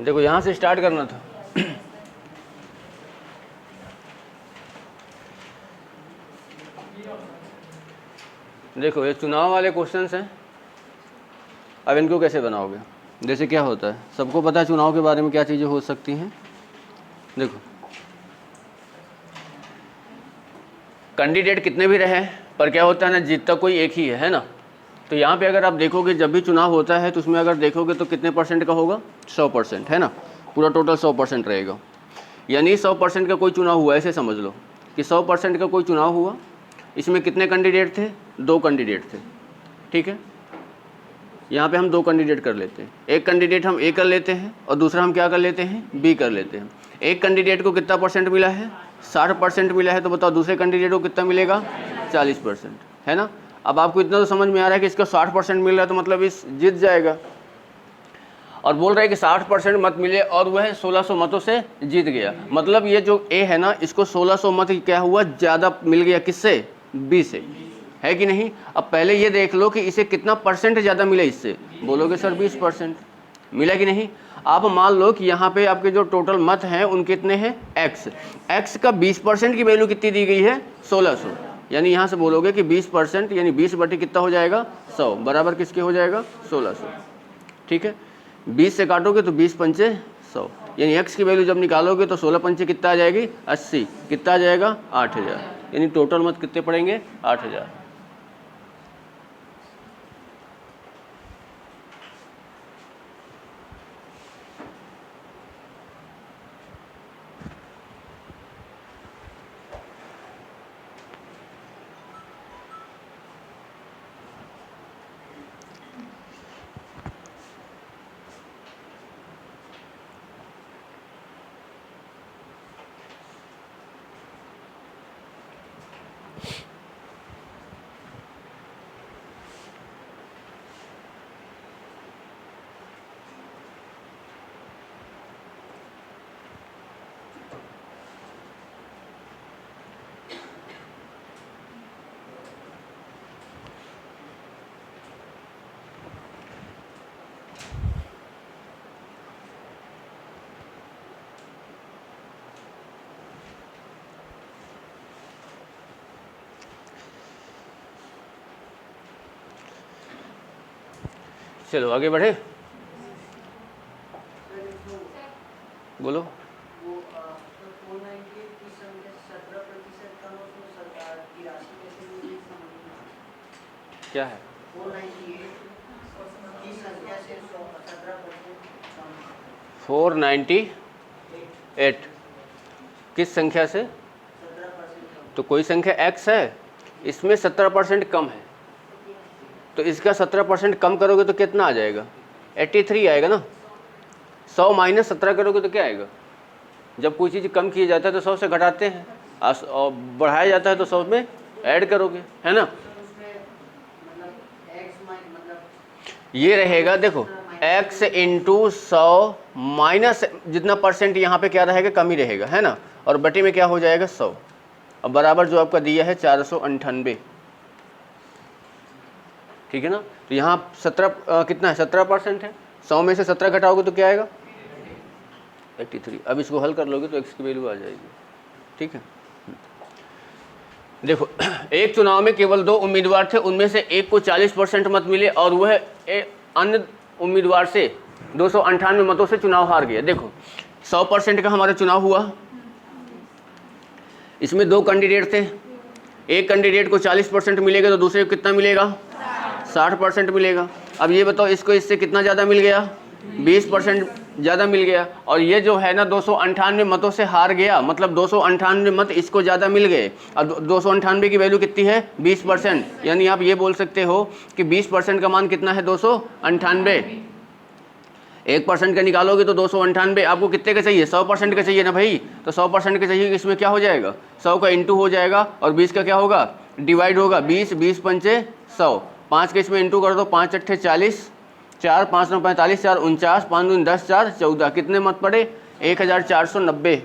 देखो यहाँ से स्टार्ट करना था। देखो ये चुनाव वाले क्वेश्चंस हैं, अब इनको कैसे बनाओगे। जैसे क्या होता है, सबको पता है चुनाव के बारे में क्या चीज़ें हो सकती हैं। देखो कैंडिडेट कितने भी रहे पर क्या होता है ना, जीतता कोई एक ही है ना। तो यहाँ पे अगर आप देखोगे जब भी चुनाव होता है तो उसमें अगर देखोगे तो कितने परसेंट का होगा, 100% है ना, पूरा टोटल 100% रहेगा। यानी 100% का कोई चुनाव हुआ, ऐसे समझ लो कि 100% का कोई चुनाव हुआ, इसमें कितने कैंडिडेट थे, 2 कैंडिडेट थे, ठीक है। यहाँ पे हम 2 कैंडिडेट कर लेते हैं, एक कैंडिडेट हम ए कर लेते हैं और दूसरा हम क्या कर लेते हैं, बी कर लेते हैं। एक कैंडिडेट को कितना परसेंट मिला है, 60% मिला है, तो बताओ दूसरे कैंडिडेट को कितना मिलेगा, 40%, है ना। अब आपको इतना तो समझ में आ रहा है कि इसका 60% मिल रहा है तो मतलब इस जीत जाएगा। और बोल रहा है कि 60% मत मिले और वह 1600 मतों से जीत गया, मतलब ये जो ए है ना, इसको 1600 मत क्या हुआ, ज़्यादा मिल गया, किससे, बी से, है कि नहीं। अब पहले ये देख लो कि इसे कितना परसेंट ज़्यादा मिला इससे, बोलोगे सर 20% मिला कि नहीं। आप मान लो कि यहाँ पे आपके जो टोटल मत हैं उन कितने हैं, एक्स का 20% की वैल्यू कितनी दी गई है, 1600। यानी यहाँ से बोलोगे कि 20% यानी 20 बटे कितना हो जाएगा, 100, बराबर किसके हो जाएगा, 1600, ठीक है। 20 से काटोगे तो 20 पंचे 100, यानी एक्स की वैल्यू जब निकालोगे तो 16 पंचे कितना आ जाएगी, 80, कितना आ जाएगा, 8000। यानी टोटल मत कितने पड़ेंगे, 8000। चलो आगे बढ़े, बोलो। क्या है 498, किस संख्या से, तो कोई संख्या x है, इसमें 17% कम है, तो इसका 17% कम करोगे तो कितना आ जाएगा, 83 आएगा ना। 100 माइनस 17 करोगे तो क्या आएगा, जब कोई चीज़ कम किया जाता है तो 100 से घटाते हैं और बढ़ाया जाता है तो 100 में ऐड करोगे, है ना। ये रहेगा, देखो x इंटू 100 माइनस जितना परसेंट यहाँ पे क्या रहेगा, कम ही रहेगा, है ना, और बटे में क्या हो जाएगा 100, और बराबर जो आपका दिया है 498, ठीक है ना। तो यहाँ 17 कितना है, 17% है, 100 में से 17 घटाओगे तो क्या आएगा, 83। अब इसको हल कर लोगे तो x की वैल्यू आ जाएगी, ठीक है। देखो एक चुनाव में केवल 2 उम्मीदवार थे, उनमें से एक को 40% मत मिले और वह अन्य उम्मीदवार से 298 मतों से चुनाव हार गया। देखो 100% का हमारा चुनाव हुआ, इसमें 2 कैंडिडेट थे, एक कैंडिडेट को 40% मिलेगा तो दूसरे को कितना मिलेगा, 60% मिलेगा। अब ये बताओ इसको इससे कितना ज़्यादा मिल गया, 20% ज़्यादा मिल गया, और ये जो है ना 298 मतों से हार गया, मतलब 298 मत इसको ज़्यादा मिल गए। अब 298 की वैल्यू कितनी है, 20%, यानी आप ये बोल सकते हो कि 20% का मान कितना है, 298। 1% का निकालोगे तो 298, आपको कितने का चाहिए, 100% का चाहिए ना भाई, तो 100% का चाहिए, इसमें क्या हो जाएगा, 100 का इंटू हो जाएगा और 20 का क्या होगा, डिवाइड होगा, 20 20 पंचे 100, 5 के इसमें इंटू कर दो, 5 अट्ठे 40, 4 5 9 45, 4 49, 5 दूनी 10, 4 14, कितने मत पड़े, 1490।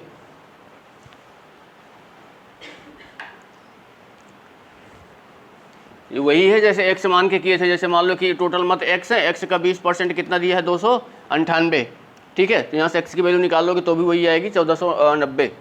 ये वही है जैसे x मान के किए थे, जैसे मान लो कि टोटल मत x है, x का 20% कितना दिया है, 298, ठीक है। तो यहाँ से x की वैल्यू निकाल लोगे तो भी वही आएगी 1490।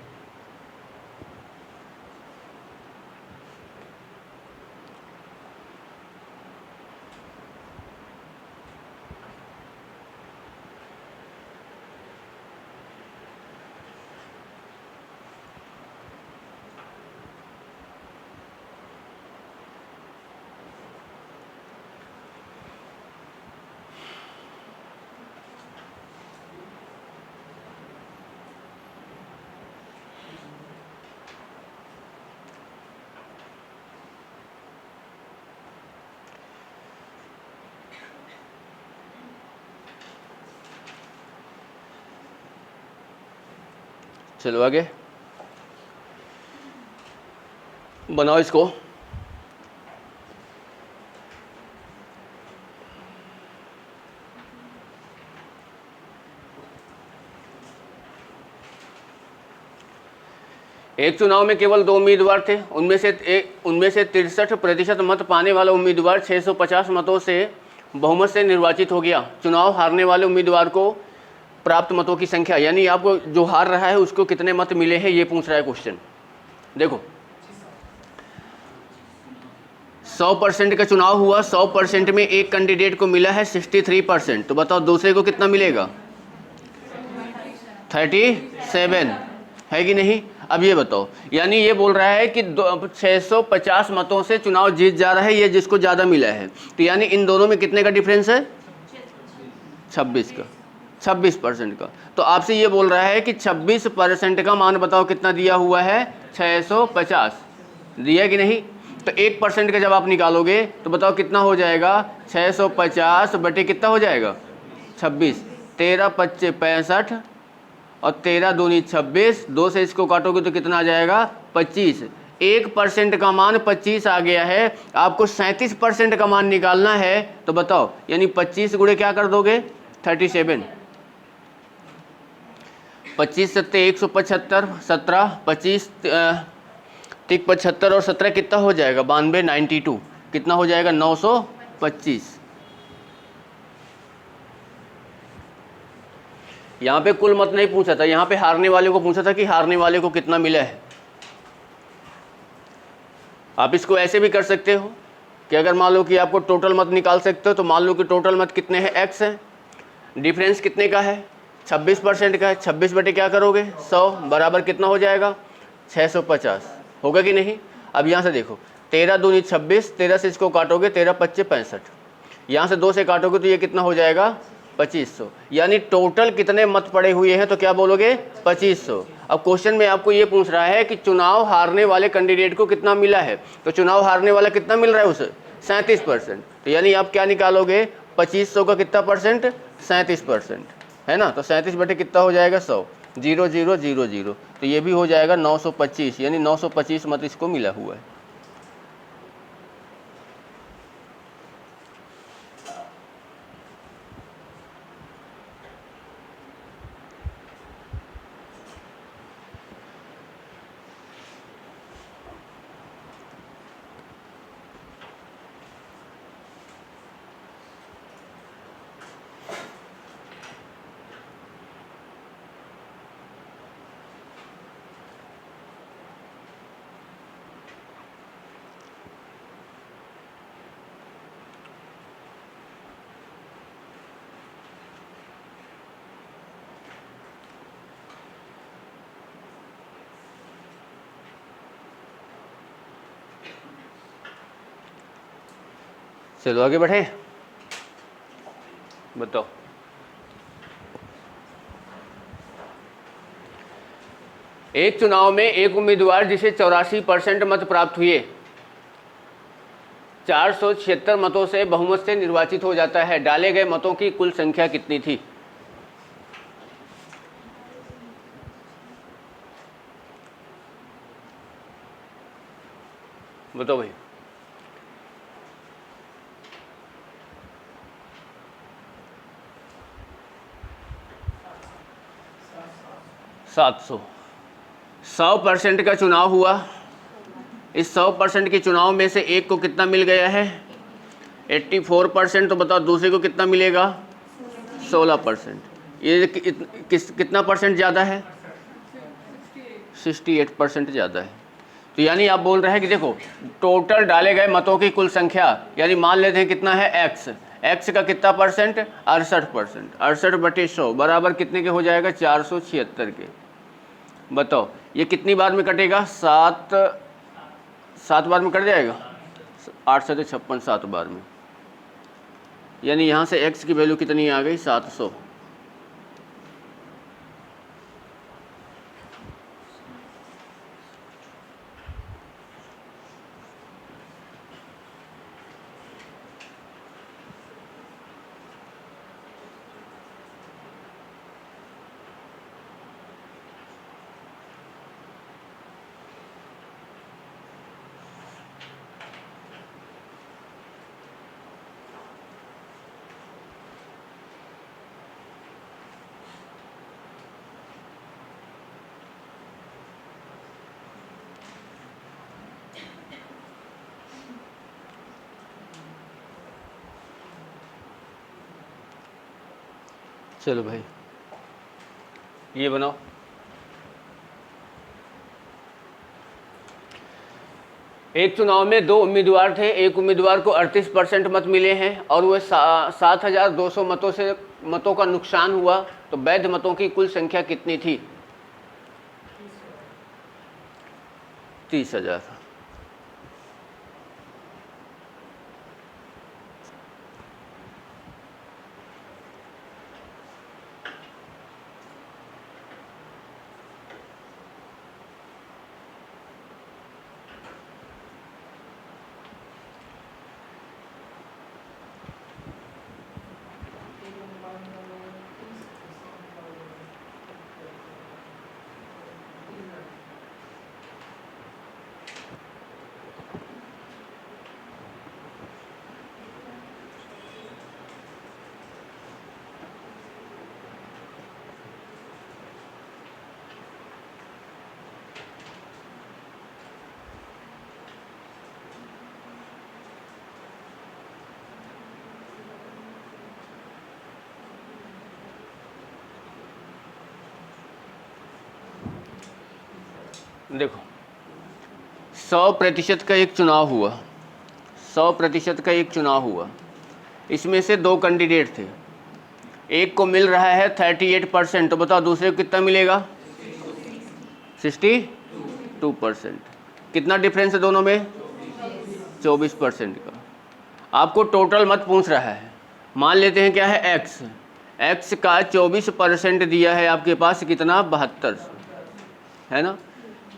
चलो आगे बनाओ इसको। एक चुनाव में केवल 2 उम्मीदवार थे, उनमें से 63% मत पाने वाला उम्मीदवार 650 मतों से बहुमत से निर्वाचित हो गया। चुनाव हारने वाले उम्मीदवार को प्राप्त मतों की संख्या, यानी आपको जो हार रहा है उसको कितने मत मिले हैं ये पूछ रहा है क्वेश्चन। देखो 100% का चुनाव हुआ, 100% में एक कैंडिडेट को मिला है 63%, तो बताओ दूसरे को कितना मिलेगा? 37 है कि नहीं? अब ये बताओ, यानी ये बोल रहा है कि 650 मतों से चुनाव जीत जा रहा है ये जिसको ज़्यादा मिला है, तो यानी इन दोनों में कितने का डिफरेंस है? 26 का, 26% का। तो आपसे ये बोल रहा है कि 26% का मान बताओ कितना दिया हुआ है? 650 दिया कि नहीं? तो 1% का जब आप निकालोगे तो बताओ कितना हो जाएगा? 650 बटे कितना हो जाएगा? 26, 13 25 65 और 13 दूनी 26, 2 से इसको काटोगे तो कितना आ जाएगा? 25। 1% का मान 25 आ गया है, आपको 37% का मान निकालना है, तो बताओ यानी 25 गुणे क्या कर दोगे? 37। 25 सत्ते 175, 17 25 तिक 75 और 17 कितना हो जाएगा? 92 92 कितना हो जाएगा? 925। यहाँ पे कुल मत नहीं पूछा था, यहाँ पे हारने वाले को पूछा था कि हारने वाले को कितना मिला है। आप इसको ऐसे भी कर सकते हो कि अगर मान लो कि आपको टोटल मत निकाल सकते हो, तो मान लो कि टोटल मत कितने हैं? x है, डिफरेंस कितने का है? 26% का है। 26 बटे क्या करोगे? 100 बराबर कितना हो जाएगा? 650 होगा कि नहीं? अब यहाँ से देखो 13 दूनी 26, 13 से इसको काटोगे 13 25 65, यहाँ से 2 से काटोगे तो ये कितना हो जाएगा? 2500। यानी टोटल कितने मत पड़े हुए हैं तो क्या बोलोगे? 2500। अब क्वेश्चन में आपको ये पूछ रहा है कि चुनाव हारने वाले कैंडिडेट को कितना मिला है, तो चुनाव हारने वाला कितना मिल रहा है उसे? 37%। तो यानी आप क्या निकालोगे? 2500 का कितना परसेंट? 37% है ना। तो 37 बटे कितना हो जाएगा? 100, 0 0 0 0, तो ये भी हो जाएगा 925, यानी 925 मत इसको मिला हुआ है। चलो आगे बढ़े, बताओ। एक चुनाव में एक उम्मीदवार जिसे 84% मत प्राप्त हुए 476 मतों से बहुमत से निर्वाचित हो जाता है। डाले गए मतों की कुल संख्या कितनी थी? बताओ भाई। 700। 100% का चुनाव हुआ, इस 100% के चुनाव में से एक को कितना मिल गया है? 84%। तो बताओ दूसरे को कितना मिलेगा? 16%। ये कितना परसेंट ज़्यादा है? 68% ज़्यादा है। तो यानी आप बोल रहे हैं कि देखो टोटल डाले गए मतों की कुल संख्या, यानी मान लेते हैं कितना है एक्स, एक्स का कितना परसेंट? 68%। 68/100 बराबर कितने के हो जाएगा? 476 के। बताओ ये कितनी बार में कटेगा? 7 बार में कट जाएगा। 8 से 56 7 बार में, यानी यहाँ से x की वैल्यू कितनी आ गई? 700। चलो भाई ये बनाओ। एक चुनाव में 2 उम्मीदवार थे, एक उम्मीदवार को 38% मत मिले हैं और वह 7,200 मतों का नुकसान हुआ, तो वैध मतों की कुल संख्या कितनी थी? 30,000। देखो 100% का एक चुनाव हुआ, 100% का एक चुनाव हुआ, इसमें से 2 कैंडिडेट थे, एक को मिल रहा है 38%, तो बताओ दूसरे को कितना मिलेगा? 62%। कितना डिफरेंस है दोनों में? 24% का। आपको टोटल मत पूछ रहा है, मान लेते हैं क्या है x, x का 24% दिया है आपके पास, कितना? 72 है ना।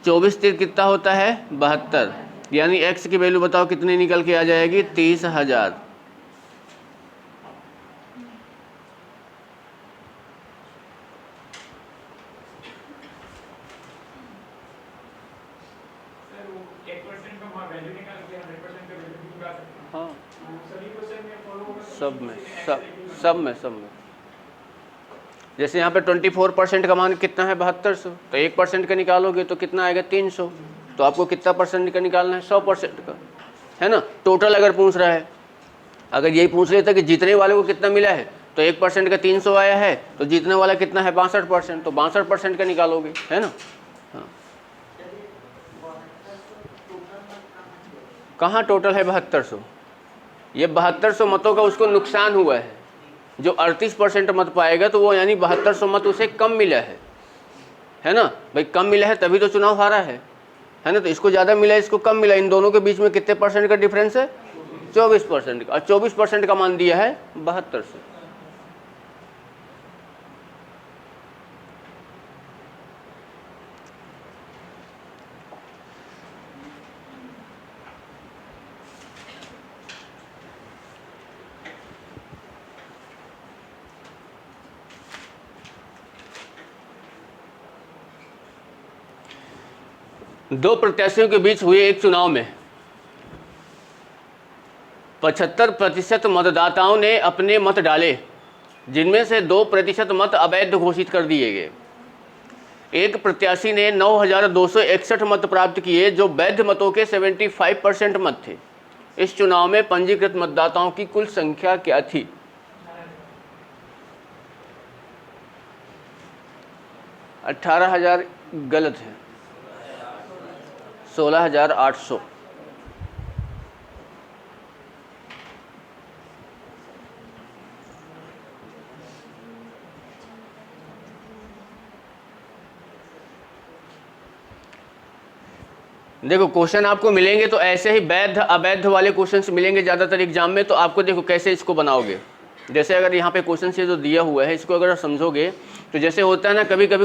24 तिर कितना होता है? 72, यानी x की वैल्यू बताओ कितनी निकल के आ जाएगी? 30,000। हाँ सब में जैसे यहाँ पे 24% का मान कितना है? 7200, तो 1% का निकालोगे तो कितना आएगा? 300। तो आपको कितना परसेंट का निकालना है? 100% का, है ना। टोटल अगर पूछ रहा है, अगर यही पूछ लेता कि जीतने वाले को कितना मिला है, तो 1% का 300 आया है, तो जीतने वाला कितना है? 62%, तो 62% का निकालोगे, है ना। हाँ कहाँ टोटल है 7200? ये 7200 मतों का उसको नुकसान हुआ है। जो 38% मत पाएगा तो वो यानी 7200 मत उसे कम मिला है ना भाई। कम मिला है तभी तो चुनाव हारा है ना। तो इसको ज़्यादा मिला, इसको कम मिला, इन दोनों के बीच में कितने परसेंट का डिफरेंस है? 24% का। और 24% का मान दिया है 7200। दो प्रत्याशियों के बीच हुए एक चुनाव में 75% मतदाताओं ने अपने मत डाले, जिनमें से 2% मत अवैध घोषित कर दिए गए। एक प्रत्याशी ने 9,261 मत प्राप्त किए, जो वैध मतों के 75% मत थे। इस चुनाव में पंजीकृत मतदाताओं की कुल संख्या क्या थी? 18,000 गलत है, 16,800। देखो क्वेश्चन आपको मिलेंगे तो ऐसे ही वैध अवैध वाले क्वेश्चंस मिलेंगे ज़्यादातर एग्जाम में। तो आपको देखो कैसे इसको बनाओगे। जैसे अगर यहाँ पे क्वेश्चन से जो दिया हुआ है इसको अगर आप समझोगे तो जैसे होता है ना, कभी कभी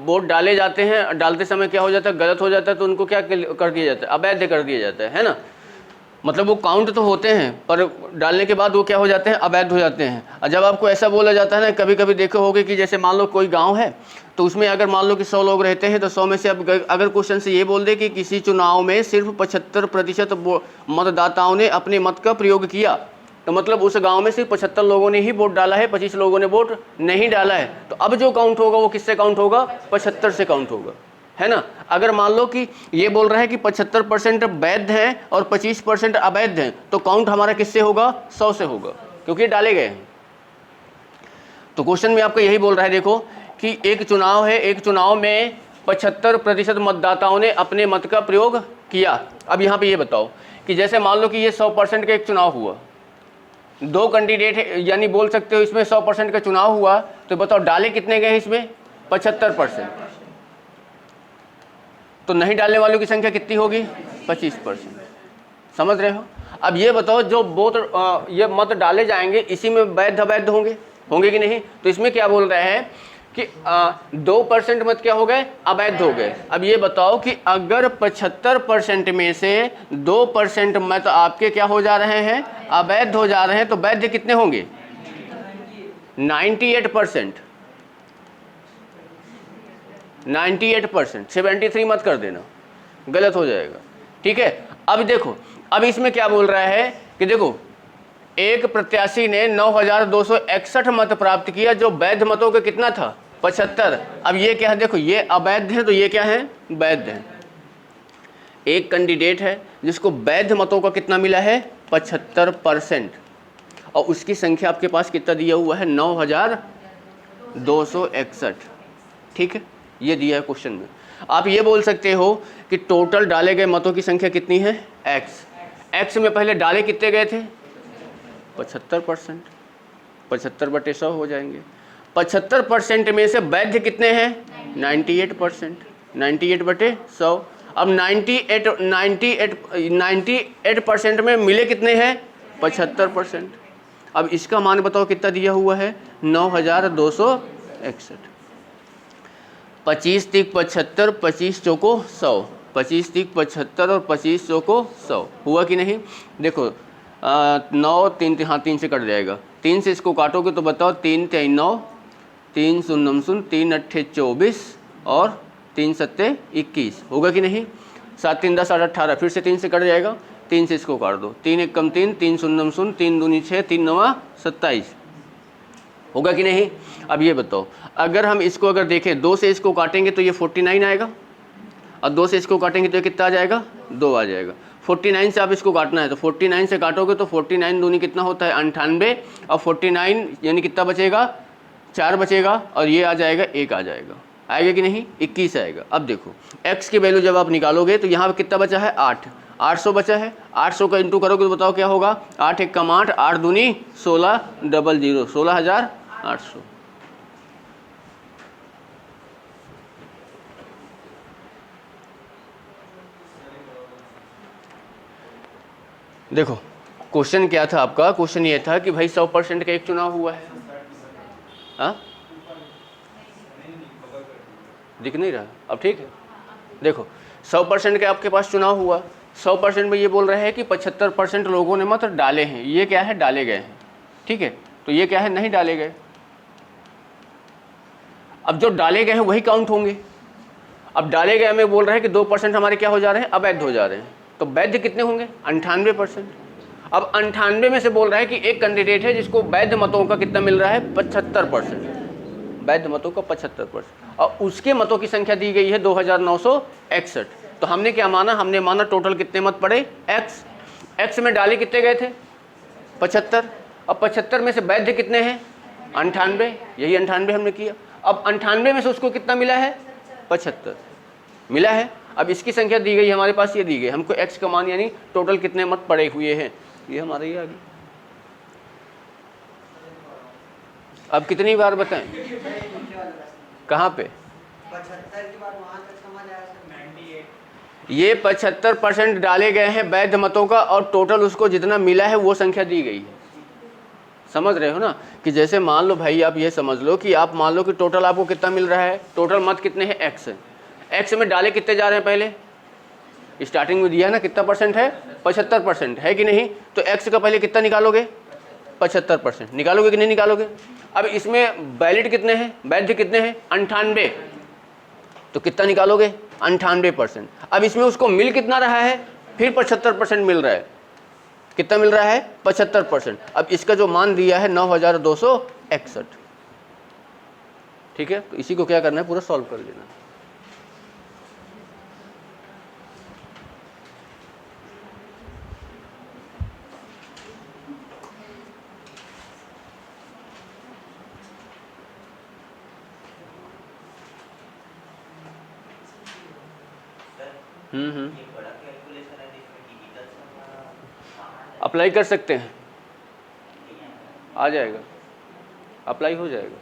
वोट डाले जाते हैं, डालते समय क्या हो जाता है, गलत हो जाता है तो उनको क्या कर दिया जाता है, अवैध कर दिया जाता है ना। मतलब वो काउंट तो होते हैं पर डालने के बाद वो क्या हो जाते हैं, अवैध हो जाते हैं। और जब आपको ऐसा बोला जाता है ना, कभी कभी देखे होगे कि जैसे मान लो कोई गांव है तो उसमें अगर मान लो कि 100 लोग रहते हैं तो 100 में से अब अगर क्वेश्चन से ये बोल दे कि किसी चुनाव में सिर्फ 75% मतदाताओं ने अपने मत का प्रयोग किया, तो मतलब उस गांव में सिर्फ 75 लोगों ने ही वोट डाला है, 25 लोगों ने वोट नहीं डाला है। तो अब जो काउंट होगा वो किससे काउंट होगा, 75 से काउंट होगा, है ना। अगर मान लो कि ये बोल रहा है कि 75% वैध हैं और 25% अवैध हैं, तो काउंट हमारा किससे होगा, 100 से होगा, क्योंकि डाले गए हैं। तो क्वेश्चन में आपको यही बोल रहा है, देखो कि एक चुनाव है, एक चुनाव में 75% मतदाताओं ने अपने मत का प्रयोग किया। अब यहाँ पे ये बताओ कि जैसे मान लो कि ये 100% का एक चुनाव हुआ, 2 कैंडिडेट है, यानी बोल सकते हो इसमें 100% का चुनाव हुआ, तो बताओ डाले कितने गए इसमें, 75%। तो नहीं डालने वालों की संख्या कितनी होगी, 25%। समझ रहे हो। अब ये बताओ जो वोट ये मत डाले जाएंगे इसी में वैध अवैध होंगे कि नहीं। तो इसमें क्या बोल रहे हैं कि 2% मत क्या हो गए, अवैध हो गए। अब ये बताओ कि अगर 75% में से 2% मत आपके क्या हो जा रहे हैं, अवैध हो जा रहे हैं, तो वैध कितने होंगे, 98%। 98%, 73 मत कर देना, गलत हो जाएगा, ठीक है। अब देखो, अब इसमें क्या बोल रहा है कि देखो एक प्रत्याशी ने 9,261 मत प्राप्त किया, जो वैध मतों का कितना था, 75। अब ये क्या है, देखो ये अवैध है तो ये क्या है, वैध है। एक कैंडिडेट है जिसको वैध मतों का कितना मिला है, 75%, और उसकी संख्या आपके पास कितना दिया हुआ है, 9,261, ठीक है। ये दिया है क्वेश्चन में। आप ये बोल सकते हो कि टोटल डाले गए मतों की संख्या कितनी है, x में पहले डाले कितने गए थे, 75%, 75/100 हो जाएंगे। 75% में से वैध कितने हैं, 98%, 98/100। अब 98% में मिले कितने हैं, 75%। अब इसका मान बताओ कितना दिया हुआ है, 9,261। 25 3 75, 25 चौको 100, 25 3 75 और 25 चौको 100 हुआ कि नहीं। देखो 9 3 हाँ 3 से कट जाएगा, 3 से इसको काटोगे तो बताओ 3 3 9, 3 0 0, 3 8 24 और 3 7 21 होगा कि नहीं। 7 3 10 8 18, फिर से 3 से कट जाएगा, 3 से इसको काट दो, 3 1 कम 3, 3 0 0, 3 2 6, 3 9 27 होगा कि नहीं। अब ये बताओ अगर हम इसको अगर देखें 2 से इसको काटेंगे तो ये 49 आएगा, और 2 से इसको काटेंगे तो ये कितना आ जाएगा, 2 आ जाएगा। 49 से आप इसको काटना है तो 49 से काटोगे तो 49 दूनी कितना होता है, 98, और 49 यानी कितना बचेगा, 4 बचेगा, और ये आ जाएगा 1 आ जाएगा, आएगा कि नहीं, 21 आएगा। अब देखो x की वैल्यू जब आप निकालोगे तो यहाँ पर कितना बचा है, 8, 800 बचा है। 800 का इंटू करोगे तो बताओ क्या होगा, 8 1 कम 8, 8 दूनी 16, 00, 16,800। देखो क्वेश्चन क्या था आपका, क्वेश्चन ये था कि भाई 100% का एक चुनाव हुआ है। हाँ दिख नहीं रहा, अब ठीक है। देखो 100% का आपके पास चुनाव हुआ, 100% में ये बोल रहे हैं कि 75% लोगों ने मत डाले हैं, ये क्या है, डाले गए हैं, ठीक है। तो ये क्या है, नहीं डाले गए। अब जो डाले गए हैं वही काउंट होंगे। अब डाले गए में बोल रहे हैं कि 2% हमारे क्या हो जा रहे हैं, अवैध हो जा रहे हैं, तो वैध कितने होंगे, 98%। अब 98 में से बोल रहा है कि एक कैंडिडेट है जिसको वैध मतों का कितना मिल रहा है, 75%, वैध मतों का 75%, और उसके मतों की संख्या दी गई है 2,961। तो हमने क्या माना, हमने माना टोटल कितने मत पड़े, x में डाले कितने गए थे, 75, और 75 में से वैध कितने हैं, 98, यही 98 हमने किया। अब 98 में से उसको कितना मिला है? 75 मिला है। अब इसकी संख्या दी गई हमारे पास, ये दी गई हमको x का मान, यानी टोटल कितने मत पड़े हुए हैं, ये हमारे ये आ गया। अब कितनी बार बताएं? कहाँ पे? 75 के बाद वहां तक समझ आया सर? 98। ये 75% डाले गए हैं वैध मतों का, और टोटल उसको जितना मिला है वो संख्या दी गई है। समझ रहे हो ना? कि जैसे मान लो भाई, आप ये समझ लो कि आप मान लो कि टोटल आपको कितना मिल रहा है, टोटल मत कितने हैं? x है। x में डाले कितने जा रहे हैं? पहले स्टार्टिंग में दिया ना कितना परसेंट है? 75% है कि नहीं? तो x का पहले कितना निकालोगे? 75% निकालोगे कि नहीं निकालोगे? अब इसमें वैलिड कितने हैं, वैध कितने हैं? 98, तो कितना निकालोगे? 98%। अब इसमें उसको मिल कितना रहा है? फिर 75% मिल रहा है। कितना मिल रहा है? 75%। अब इसका जो मान दिया है 9261। ठीक है, तो इसी को क्या करना है? पूरा सॉल्व कर लेना। अप्लाई कर सकते हैं, आ जाएगा, अप्लाई हो जाएगा।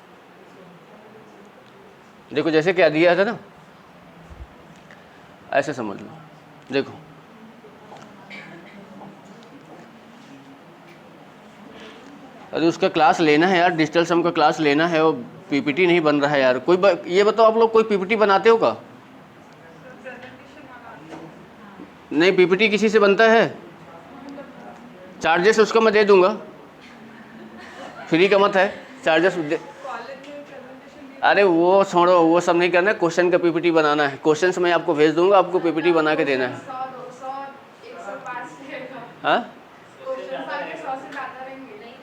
देखो जैसे क्या दिया था ना, ऐसे समझ लो। देखो अरे उसका क्लास लेना है यार, डिजिटल सम का क्लास लेना है, वो पीपीटी नहीं बन रहा है यार। कोई ये बताओ, आप लोग कोई पीपीटी बनाते हो का? नहीं, पीपीटी किसी से बनता है? चार्जेस उसका मैं दे दूंगा, फ्री का मत है, चार्जेस दे। अरे वो छोड़ो, वो सब नहीं करना है। क्वेश्चन का पीपीटी बनाना है, क्वेश्चन मैं आपको भेज दूंगा, आपको पीपीटी बना के देना है। हाँ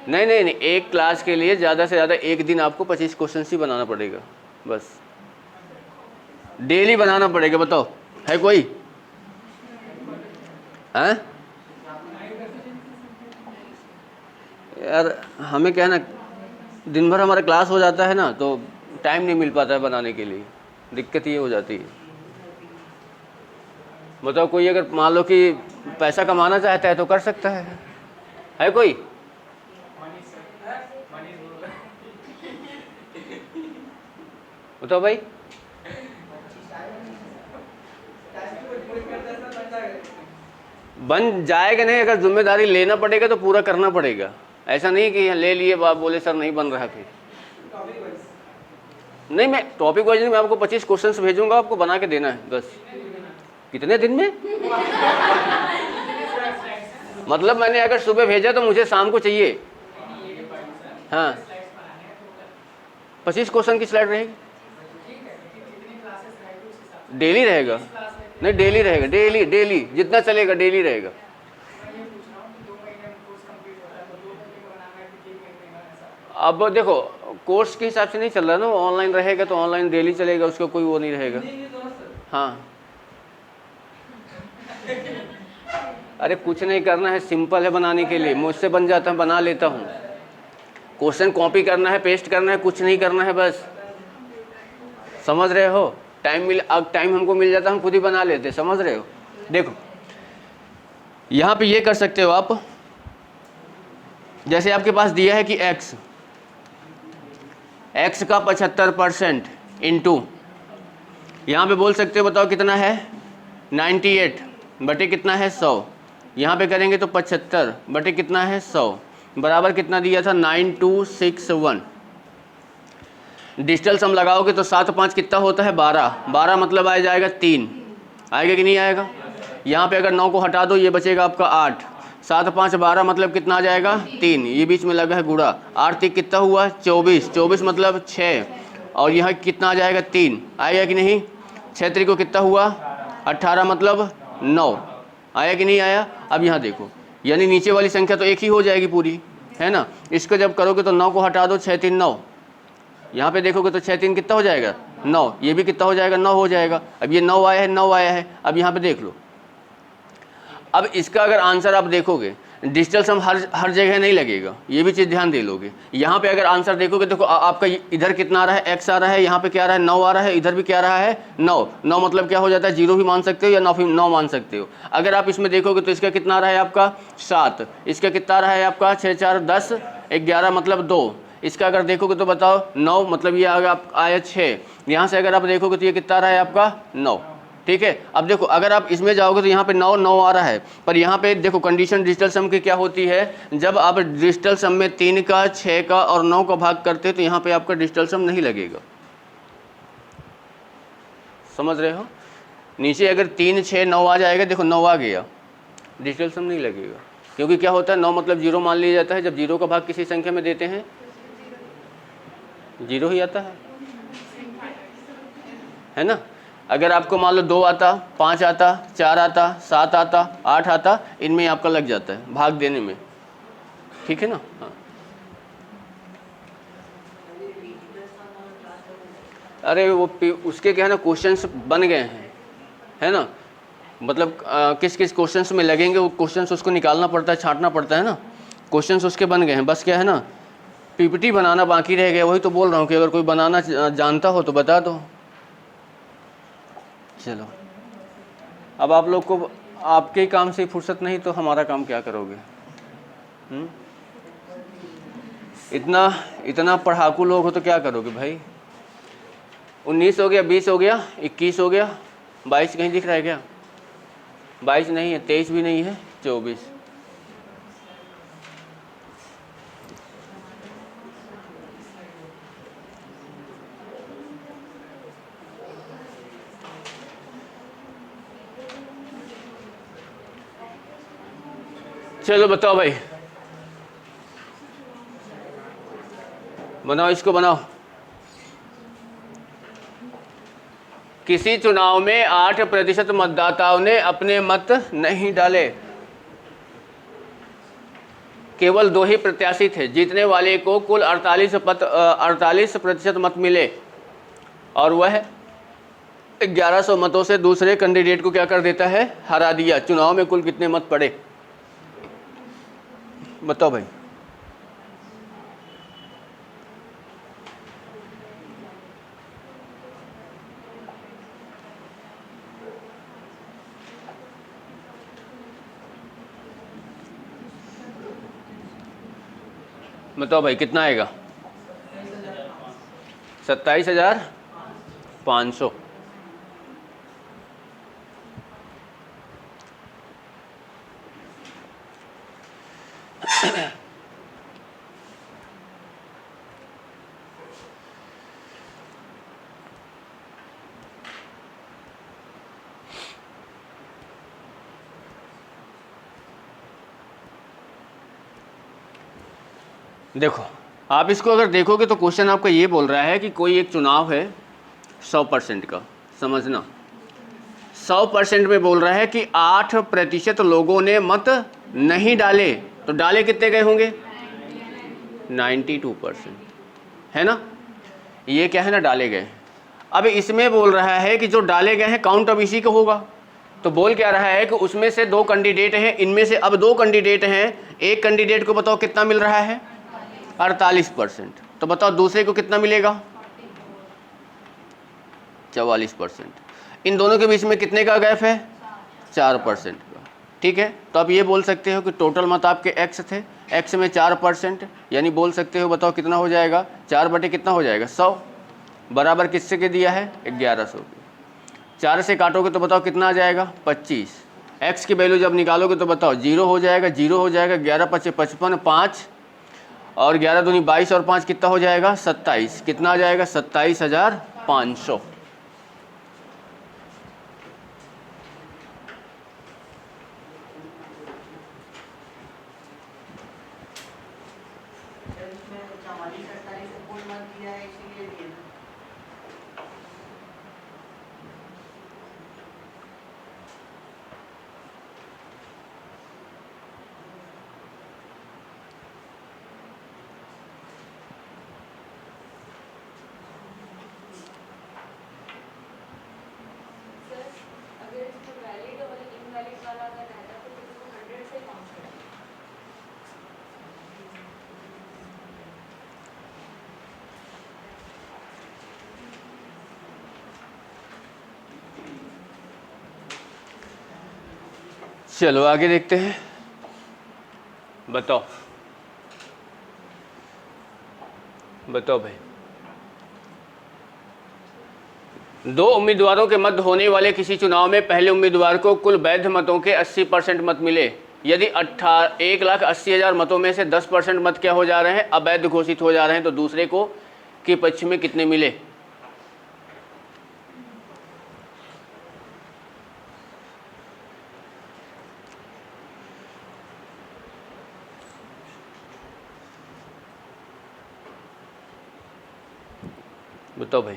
नहीं नहीं नहीं, एक क्लास के लिए ज़्यादा से ज़्यादा एक दिन आपको 25 क्वेश्चन ही बनाना पड़ेगा, बस डेली बनाना पड़ेगा। बताओ है कोई? हैं यार, हमें क्या है ना, दिन भर हमारा क्लास हो जाता है ना, तो टाइम नहीं मिल पाता है बनाने के लिए, दिक्कत ये हो जाती है। बताओ कोई अगर मान लो कि पैसा कमाना चाहता है तो कर सकता है कोई? बताओ भाई। बन जाएगा नहीं, अगर जिम्मेदारी लेना पड़ेगा तो पूरा करना पड़ेगा। ऐसा नहीं कि ले लिए आप बोले सर नहीं बन रहा, फिर नहीं। मैं टॉपिक वाइज मैं आपको 25 क्वेश्चंस भेजूंगा, आपको बना के देना है बस। कितने दिन में? मतलब मैंने अगर सुबह भेजा तो मुझे शाम को चाहिए। हाँ 25 क्वेश्चन की स्लाइड रहेगी, डेली रहेगा। नहीं डेली रहेगा, डेली डेली जितना चलेगा डेली रहेगा। अब देखो कोर्स के हिसाब से नहीं चल रहा ना, ऑनलाइन रहेगा तो ऑनलाइन डेली चलेगा, उसका कोई वो नहीं रहेगा। हाँ अरे कुछ नहीं करना है, सिंपल है बनाने के लिए, मुझसे बन जाता है, बना लेता हूँ। क्वेश्चन कॉपी करना है, पेस्ट करना है, कुछ नहीं करना है बस। समझ रहे हो? टाइम हमको मिल जाता है, हम खुद ही बना लेते, समझ रहे हो? देखो यहाँ पे ये कर सकते हो आप, जैसे आपके पास दिया है कि x का 75% इंटू, यहाँ पे बोल सकते हो, बताओ कितना है? 98 बटे कितना है? 100। यहाँ पे करेंगे तो 75 बटे कितना है? 100 बराबर कितना दिया था? 9261। डिजिटल सम लगाओगे तो 7 5 कितना होता है? 12। 12 मतलब आ जाएगा 3, आएगा कि नहीं आएगा? यहाँ पे अगर 9 को हटा दो, ये बचेगा आपका 8। 7 5 12 मतलब कितना आ जाएगा? 3। ये बीच में लगा है गुणा, 8 3 कितना हुआ? 24। 24 मतलब 6, और यहाँ कितना आ जाएगा? 3, आएगा कि नहीं? 6 3 को कितना हुआ? 18 मतलब 9, आया कि नहीं आया? अब यहाँ देखो, यानी नीचे वाली संख्या तो एक ही हो जाएगी पूरी, है ना? इसको जब करोगे तो 9 को हटा दो, 6 3 9। यहाँ पे देखोगे तो 6 3 कितना हो जाएगा? 9। ये भी कितना हो जाएगा? 9 हो जाएगा। अब ये 9 आया है, 9 आया है। अब यहाँ पे देख लो, अब इसका अगर आंसर आप देखोगे, डिजिटल सम हर जगह नहीं लगेगा, ये भी चीज़ ध्यान दे लोगे। यहाँ पे अगर आंसर देखोगे, देखो आपका इधर कितना आ रहा है, x आ रहा है, यहाँ पे क्या आ रहा है 9 आ रहा है, इधर भी क्या आ रहा है 9। 9 मतलब क्या हो जाता है, 0 भी मान सकते हो या 9 मान सकते हो। अगर आप इसमें देखोगे तो इसका कितना आ रहा है आपका 7, इसका कितना आ रहा है आपका 6 4 10 11 मतलब 2। इसका अगर देखोगे तो बताओ 9 मतलब ये आया 6। यहाँ से अगर आप देखोगे तो ये कितना आ रहा है आपका 9। ठीक है, अब देखो अगर आप इसमें जाओगे तो यहाँ पे 9 9 आ रहा है, पर यहाँ पे देखो कंडीशन डिजिटल सम की क्या होती है, जब आप डिजिटल सम में 3 का 6 का और 9 का भाग करते हैं तो यहाँ पे आपका डिजिटल सम नहीं लगेगा। समझ रहे हो, नीचे अगर 3 6 9 आ जाएगा, देखो 9 आ गया, डिजिटल सम नहीं लगेगा, क्योंकि क्या होता है 9 मतलब 0 मान लिया जाता है। जब 0 का भाग किसी संख्या में देते हैं 0 ही आता है ना। अगर आपको मान लो 2 आता, 5 आता, 4 आता, 7 आता, 8 आता, इनमें आपका लग जाता है भाग देने में, ठीक है ना। हाँ, अरे वो उसके क्या है ना, क्वेश्चंस बन गए हैं, है ना, मतलब किस किस क्वेश्चंस में लगेंगे वो क्वेश्चंस उसको निकालना पड़ता है, छांटना पड़ता है ना। क्वेश्चंस उसके बन गए हैं, बस क्या है ना पीपीटी बनाना बाकी रह गया। वही तो बोल रहा हूँ कि अगर कोई बनाना जानता हो तो बता दो। चलो, अब आप लोग को आपके ही काम से फुर्सत नहीं तो हमारा काम क्या करोगे। इतना पढ़ाकू लोग हो तो क्या करोगे भाई। 19 हो गया, 20 हो गया, 21 हो गया, 22 कहीं दिख रहा है क्या? 22 नहीं है, 23 भी नहीं है, 24। चलो बताओ भाई, बनाओ इसको बनाओ। किसी चुनाव में 8% मतदाताओं ने अपने मत नहीं डाले, केवल 2 ही प्रत्याशी थे। जीतने वाले को कुल 48% मत मिले और वह 1100 मतों से दूसरे कैंडिडेट को क्या कर देता है, हरा दिया। चुनाव में कुल कितने मत पड़े, बताओ भाई। बताओ भाई कितना आएगा, 27,500। देखो आप इसको अगर देखोगे तो क्वेश्चन आपका ये बोल रहा है कि कोई एक चुनाव है 100% का, समझना 100% में बोल रहा है कि 8% लोगों ने मत नहीं डाले, तो डाले कितने गए होंगे, 92%, है ना। ये क्या है ना, डाले गए। अब इसमें बोल रहा है कि जो डाले गए हैं काउंट अब इसी का होगा। तो बोल क्या रहा है कि उसमें से 2 कैंडिडेट हैं, इनमें से अब 2 कैंडिडेट हैं, एक कैंडिडेट को बताओ कितना मिल रहा है, 48%। तो बताओ दूसरे को कितना मिलेगा, 44%। इन दोनों के बीच में कितने का गैप है, 4% का, ठीक है। तो आप ये बोल सकते हो कि टोटल मत आपके x थे, x में 4%, यानी बोल सकते हो बताओ कितना हो जाएगा, 4 बटे कितना हो जाएगा 100, बराबर किससे के दिया है 1100 के। 4 से काटोगे तो बताओ कितना आ जाएगा 25। x की वैल्यू जब निकालोगे तो बताओ 0 हो जाएगा, 0 हो जाएगा, 11 × 5 = 55, 5 और 11 दूनी 22 और 5 कितना हो जाएगा 27। कितना आ जाएगा 27,500। इसमें 44 48 को कुल मत दिया है, इसीलिए दिए ना। चलो आगे देखते हैं। बताओ बताओ भाई, दो उम्मीदवारों के मध्य होने वाले किसी चुनाव में पहले उम्मीदवार को कुल वैध मतों के 80% मत मिले। यदि 1,80,000 मतों में से 10% मत क्या हो जा रहे हैं, अवैध घोषित हो जा रहे हैं, तो दूसरे को के पक्ष में कितने मिले? बताओ भाई।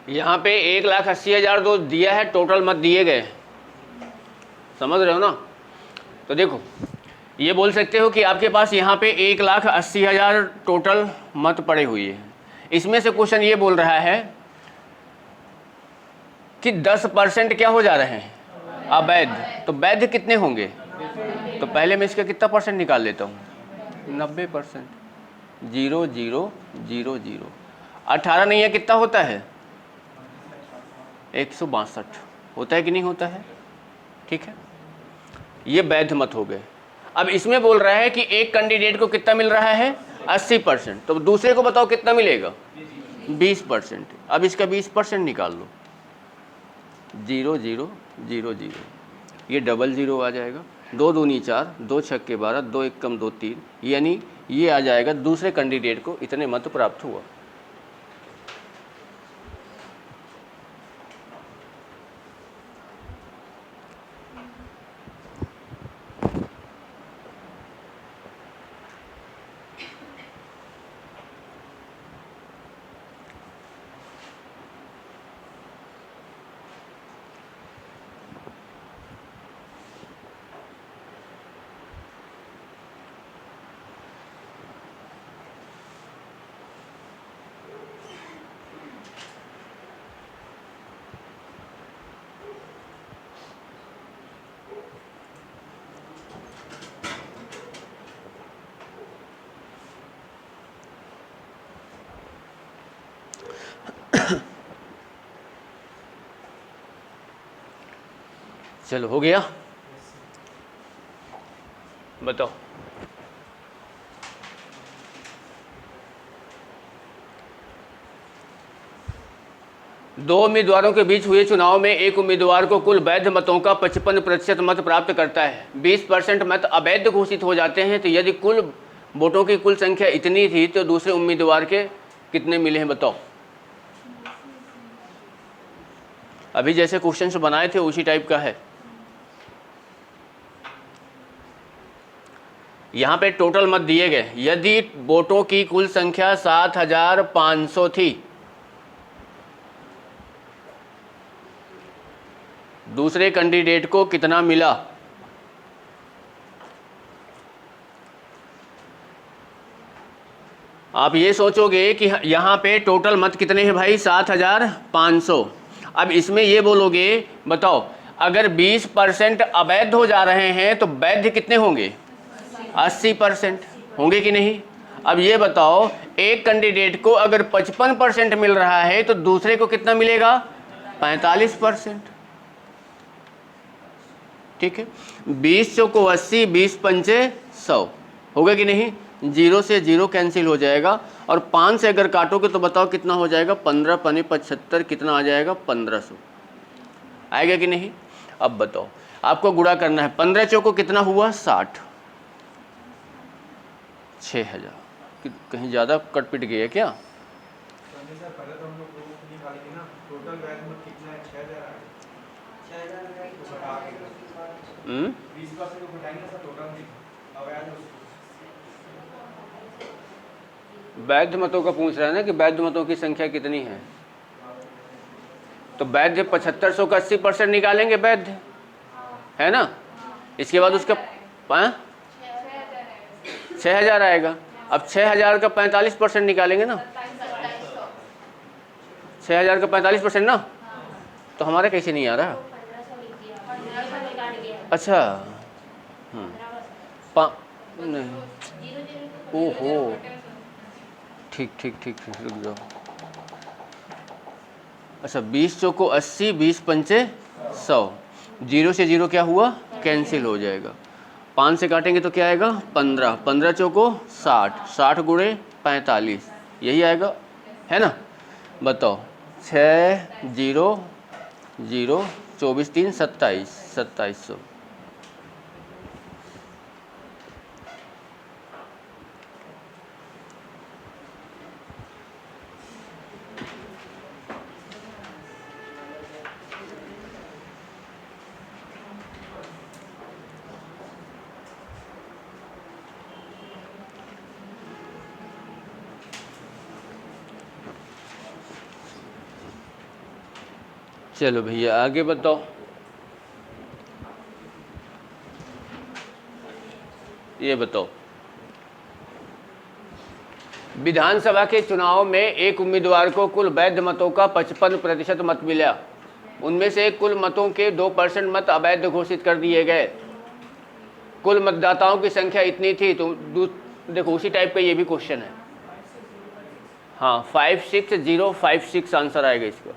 यहाँ पे 1,80,000 जो दिया है, टोटल मत दिए गए, समझ रहे हो ना? तो देखो, ये बोल सकते हो कि आपके पास यहाँ पे 1,80,000 टोटल मत पड़े हुए हैं। इसमें से क्वेश्चन ये बोल रहा है कि 10% क्या हो जा रहे हैं, अवैध। तो वैध कितने होंगे? तो पहले मैं इसका कितना परसेंट निकाल लेता हूँ, 90%। 0 0 0 0 18 नहीं है, कितना होता है? 162 होता है कि नहीं होता है? ठीक है, ये वैध मत हो गए। अब इसमें बोल रहा है कि एक कैंडिडेट को कितना मिल रहा है, 80%। तो दूसरे को बताओ कितना मिलेगा, 20%। अब इसका 20% निकाल लो, 0 0 0 0, ये डबल 0 आ जाएगा। 2 दूनी 4, 2 छक्के 12, 2 एक कम 2 3, यानी ये आ जाएगा दूसरे कैंडिडेट को इतने मत प्राप्त हुआ। चलो हो गया, बताओ। दो उम्मीदवारों के बीच हुए चुनाव में एक उम्मीदवार को कुल वैध मतों का 55% मत प्राप्त करता है, 20% मत अवैध घोषित हो जाते हैं। तो यदि कुल वोटों की कुल संख्या इतनी थी तो दूसरे उम्मीदवार के कितने मिले हैं, बताओ। अभी जैसे क्वेश्चंस बनाए थे उसी टाइप का है। यहाँ पे टोटल मत दिए गए। यदि वोटों की कुल संख्या 7,500 थी, दूसरे कैंडिडेट को कितना मिला? आप ये सोचोगे कि यहाँ पे टोटल मत कितने हैं भाई, 7,500। अब इसमें ये बोलोगे, बताओ अगर 20% अवैध हो जा रहे हैं तो वैध कितने होंगे, 80% होंगे कि नहीं? अब ये बताओ, एक कैंडिडेट को अगर 55% मिल रहा है तो दूसरे को कितना मिलेगा, 45%। ठीक है, 20 को 80, 20 पंचे 100 होगा कि नहीं? 0 से 0 कैंसिल हो जाएगा, और 5 से अगर काटोगे तो बताओ कितना हो जाएगा, 15 पने 75, कितना आ जाएगा, 1500 आएगा कि नहीं? अब बताओ, आपको गुणा करना है, 15 चौको कितना हुआ, 60, 6,000। कहीं ज़्यादा कट पिट गया क्या? नहीं सर, पहले तो हम लोग प्रूफ निकालेंगे ना, टोटल बैग में कितना है, 6000 है, 6000 का तो घटा के 20% को घटाएंगे सर टोटल में, अब याद वैध मतों का पूछ रहा है ना कि वैध मतों की संख्या कितनी है। तो वैध 7500 का 80% निकालेंगे वैध, है ना। इसके बाद उसका 6000 आएगा। अब 6000 का 45% निकालेंगे ना, 6000 का 45% ना, तो हमारा कैसे नहीं आ रहा। अच्छा नहीं, ओहो, ठीक ठीक ठीक ठीक, रुक जाओ। अच्छा 20 चौको 80, 20 पंचे 100, 0 से 0 क्या हुआ, कैंसिल हो जाएगा। 5 से काटेंगे तो क्या आएगा, 15, 15 चौको 60, 60 गुणे 45, यही आएगा, है ना। बताओ 6 0 0 24 3 27, 2700। चलो भैया आगे बताओ। ये बताओ, विधानसभा के चुनाव में एक उम्मीदवार को कुल वैध मतों का 55% मत मिला। उनमें से कुल मतों के 2% मत अवैध घोषित कर दिए गए। कुल मतदाताओं की संख्या इतनी थी। तो देखो उसी टाइप का ये भी क्वेश्चन है। हाँ 56056 आंसर आएगा इसका।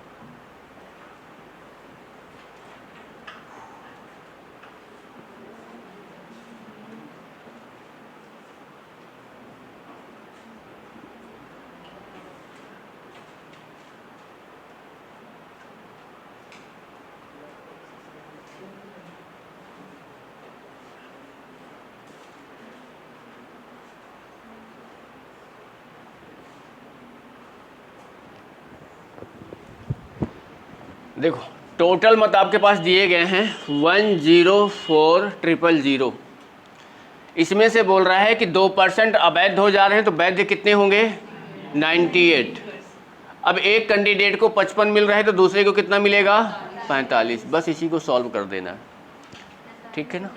देखो टोटल मत आपके पास दिए गए हैं 104,000। इसमें से बोल रहा है कि 2% अवैध हो जा रहे हैं, तो वैध कितने होंगे, 98। अब एक कैंडिडेट को 55 मिल रहा है, तो दूसरे को कितना मिलेगा, 45। बस इसी को सॉल्व कर देना है, ठीक है ना।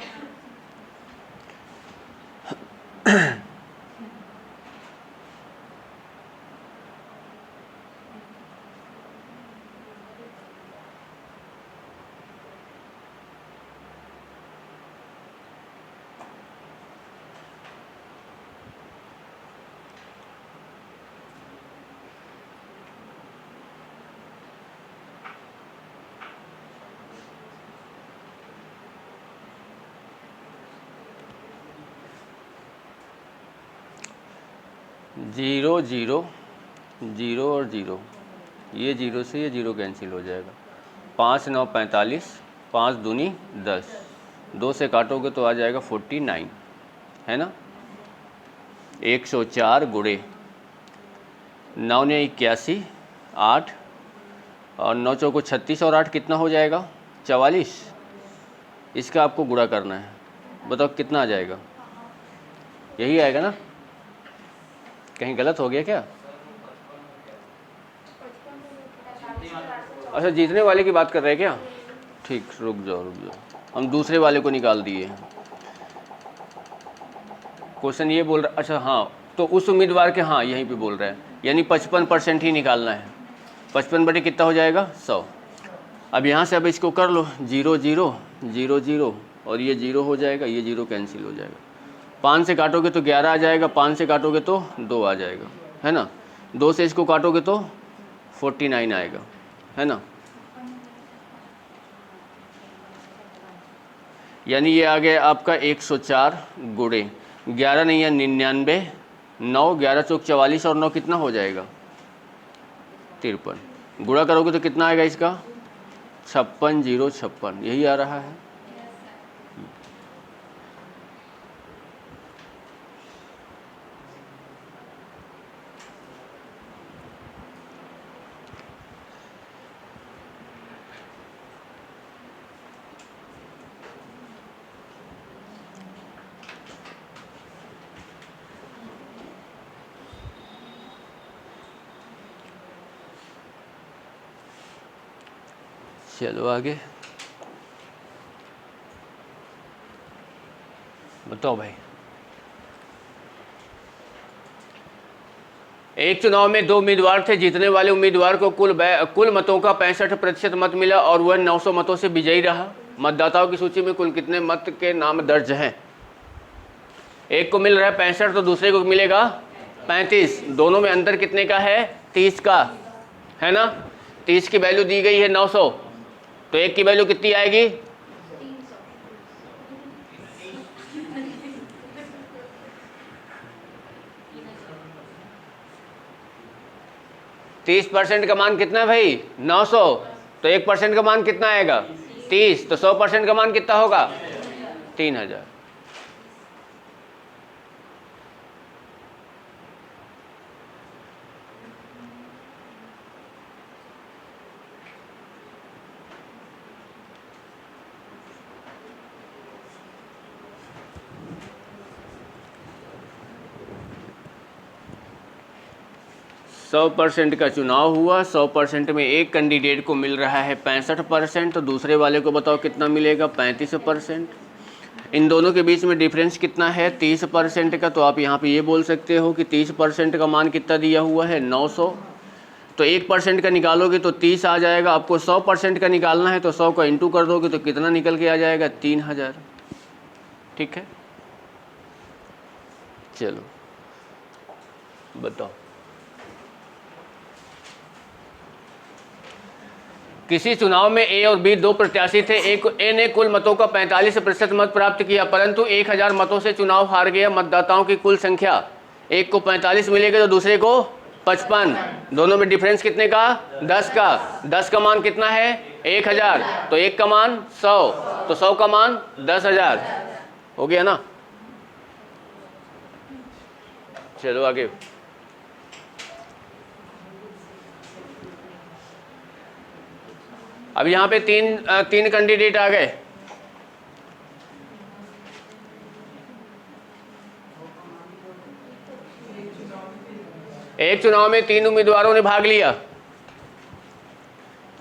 जीरो जीरो जीरो और जीरो, ये जीरो से ये जीरो कैंसिल हो जाएगा। 5 9 45, 5 दूनी 10, 2 से काटोगे तो आ जाएगा 49, है ना। 104 गुणे 9 ने 81, 8 और 9 चौको 36 और 8 कितना हो जाएगा, 44। इसका आपको गुणा करना है, बताओ कितना आ जाएगा, यही आएगा ना। कहीं गलत हो गया क्या। अच्छा जीतने वाले की बात कर रहे हैं क्या, ठीक, रुक जाओ, हम दूसरे वाले को निकाल दिए। क्वेश्चन ये बोल रहा, अच्छा हाँ, तो उस उम्मीदवार के, हाँ यहीं पे बोल रहा है, यानी 55% ही निकालना है। 55 बटे कितना हो जाएगा, 100। अब यहाँ से अब इसको कर लो, 0 0 0 0 और ये 0 हो जाएगा, ये 0 कैंसिल हो जाएगा। 5 से काटोगे तो 11 आ जाएगा, 5 से काटोगे तो 2 आ जाएगा, है ना। 2 से इसको काटोगे तो 49 आएगा, है ना। यानी ये आ गया आपका 104 गुणे 11 नहीं है 99, 9 11 चौक 44 और 9 कितना हो जाएगा, 53। गुणा करोगे तो कितना आएगा इसका, 56,056, यही आ रहा है। चलो आगे बताओ भाई। एक चुनाव में 2 उम्मीदवार थे। जीतने वाले उम्मीदवार को कुल मतों का 65% मत मिला और वह 900 मतों से विजयी रहा। मतदाताओं की सूची में कुल कितने मत के नाम दर्ज हैं? एक को मिल रहा है 65 तो दूसरे को मिलेगा 35। दोनों में अंतर कितने का है? 30 का, है ना। 30 की वैल्यू दी गई है 900, तो एक की वैल्यू कितनी आएगी? 30% का मान कितना है भाई? 900। तो 1% का मान कितना आएगा? 30। तो 100% का मान कितना होगा? 3000। सौ % का चुनाव हुआ। 100% में एक कैंडिडेट को मिल रहा है 65%, तो दूसरे वाले को बताओ कितना मिलेगा? 35%। इन दोनों के बीच में डिफरेंस कितना है? 30% का। तो आप यहाँ पे ये बोल सकते हो कि 30% का मान कितना दिया हुआ है? 900। तो 1% का निकालोगे तो 30 आ जाएगा। आपको 100% का निकालना है तो 100 का इंटू कर दोगे तो कितना निकल के आ जाएगा? 3000। ठीक है, चलो बताओ। किसी चुनाव में ए और बी 2 प्रत्याशी थे। ए ने कुल मतों का 45% मत प्राप्त किया, परंतु 1000 मतों से चुनाव हार गया। मतदाताओं की कुल संख्या, एक को 45 मिलेगा तो दूसरे को 55। दोनों में डिफरेंस कितने का? 10 का। 10 का मान कितना है? 1000। तो 1 का मान 100, तो 100 का मान 10000 हो गया ना। चलो आगे। अब यहाँ पे तीन कैंडिडेट आ गए। एक चुनाव में 3 उम्मीदवारों ने भाग लिया।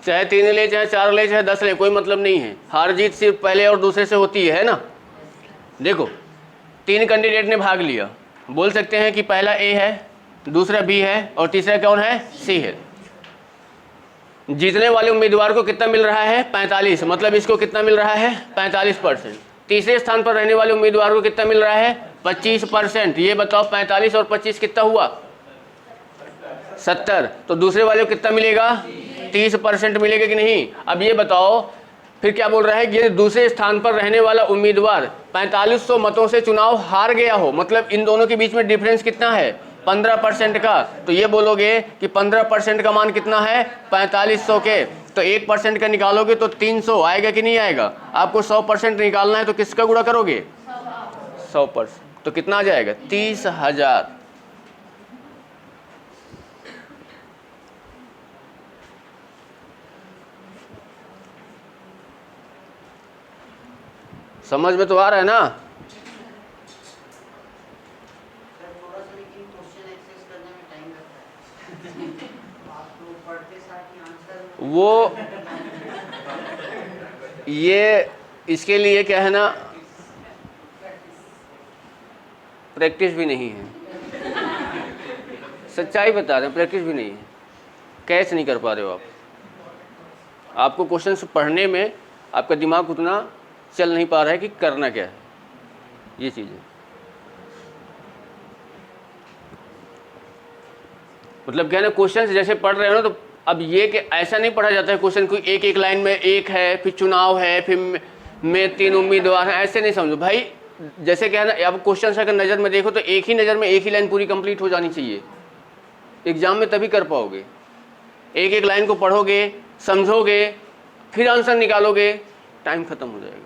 चाहे 3 ले, चाहे 4 ले, चाहे 10 ले, कोई मतलब नहीं है। हार जीत सिर्फ पहले और दूसरे से होती है ना। देखो 3 कैंडिडेट ने भाग लिया। बोल सकते हैं कि पहला ए है, दूसरा बी है और तीसरा कौन है? सी है। जीतने वाले उम्मीदवार को कितना मिल रहा है? 45। मतलब इसको कितना मिल रहा है? 45%। तीसरे स्थान पर रहने वाले उम्मीदवार को कितना मिल रहा है? 25%। ये बताओ 45 और 25 कितना हुआ? 70। तो दूसरे वाले को कितना मिलेगा? 30% मिलेगा कि नहीं? अब ये बताओ फिर क्या बोल रहा है कि दूसरे स्थान पर रहने वाला उम्मीदवार 4500 मतों से चुनाव हार गया हो, मतलब इन दोनों के बीच में डिफरेंस कितना है? 15% का। तो ये बोलोगे कि 15% का मान कितना है? 4500 के। तो 1% का निकालोगे तो 300 आएगा कि नहीं आएगा? आपको 100% निकालना है तो किसका गुणा करोगे? 100%। तो कितना आ जाएगा? 30,000। समझ में तो आ रहा है ना? सर थोड़ा सा लेकिन क्वेश्चन एक्सेस करने में टाइम लगता है। आप तो पढ़ते साथ ही आंसर वो ये इसके लिए क्या है ना, प्रैक्टिस भी नहीं है। सच्चाई बता रहे हैं, प्रैक्टिस भी नहीं है। कैच नहीं कर पा रहे हो आप। आपको क्वेश्चंस पढ़ने में आपका दिमाग उतना चल नहीं पा रहा है कि करना क्या है। ये चीज़ है। मतलब क्या है ना, क्वेश्चन जैसे पढ़ रहे हो ना, तो अब ये कि ऐसा नहीं पढ़ा जाता है क्वेश्चन को एक एक लाइन में एक है, फिर चुनाव है, फिर में 3 उम्मीदवार हैं, ऐसे नहीं समझो भाई। जैसे क्या है ना, अब क्वेश्चन अगर नज़र में देखो तो एक ही नज़र में एक ही लाइन पूरी कंप्लीट हो जानी चाहिए। एग्जाम में तभी कर पाओगे। एक एक लाइन को पढ़ोगे, समझोगे, फिर आंसर निकालोगे, टाइम खत्म हो जाएगा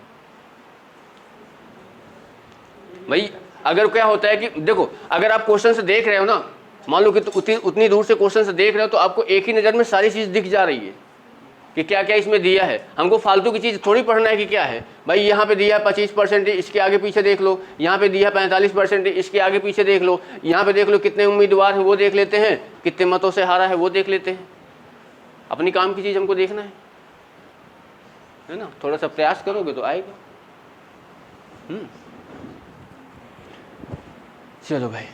भाई। अगर क्या होता है कि देखो, अगर आप क्वेश्चन से देख रहे हो ना, मान लो कि उतनी दूर से क्वेश्चन से देख रहे हो, तो आपको एक ही नज़र में सारी चीज़ दिख जा रही है कि क्या क्या इसमें दिया है। हमको फालतू की चीज़ थोड़ी पढ़ना है कि क्या है भाई। यहाँ पे दिया है 25%, इसके आगे पीछे देख लो। यहाँ पे दिया है 45%, इसके आगे पीछे देख लो। यहाँ पे देख लो कितने उम्मीदवार हैं वो देख लेते हैं, कितने मतों से हारा है वो देख लेते हैं। अपनी काम की चीज़ हमको देखना है। है ना, थोड़ा सा प्रयास करोगे तो आएगा। चलो भाई,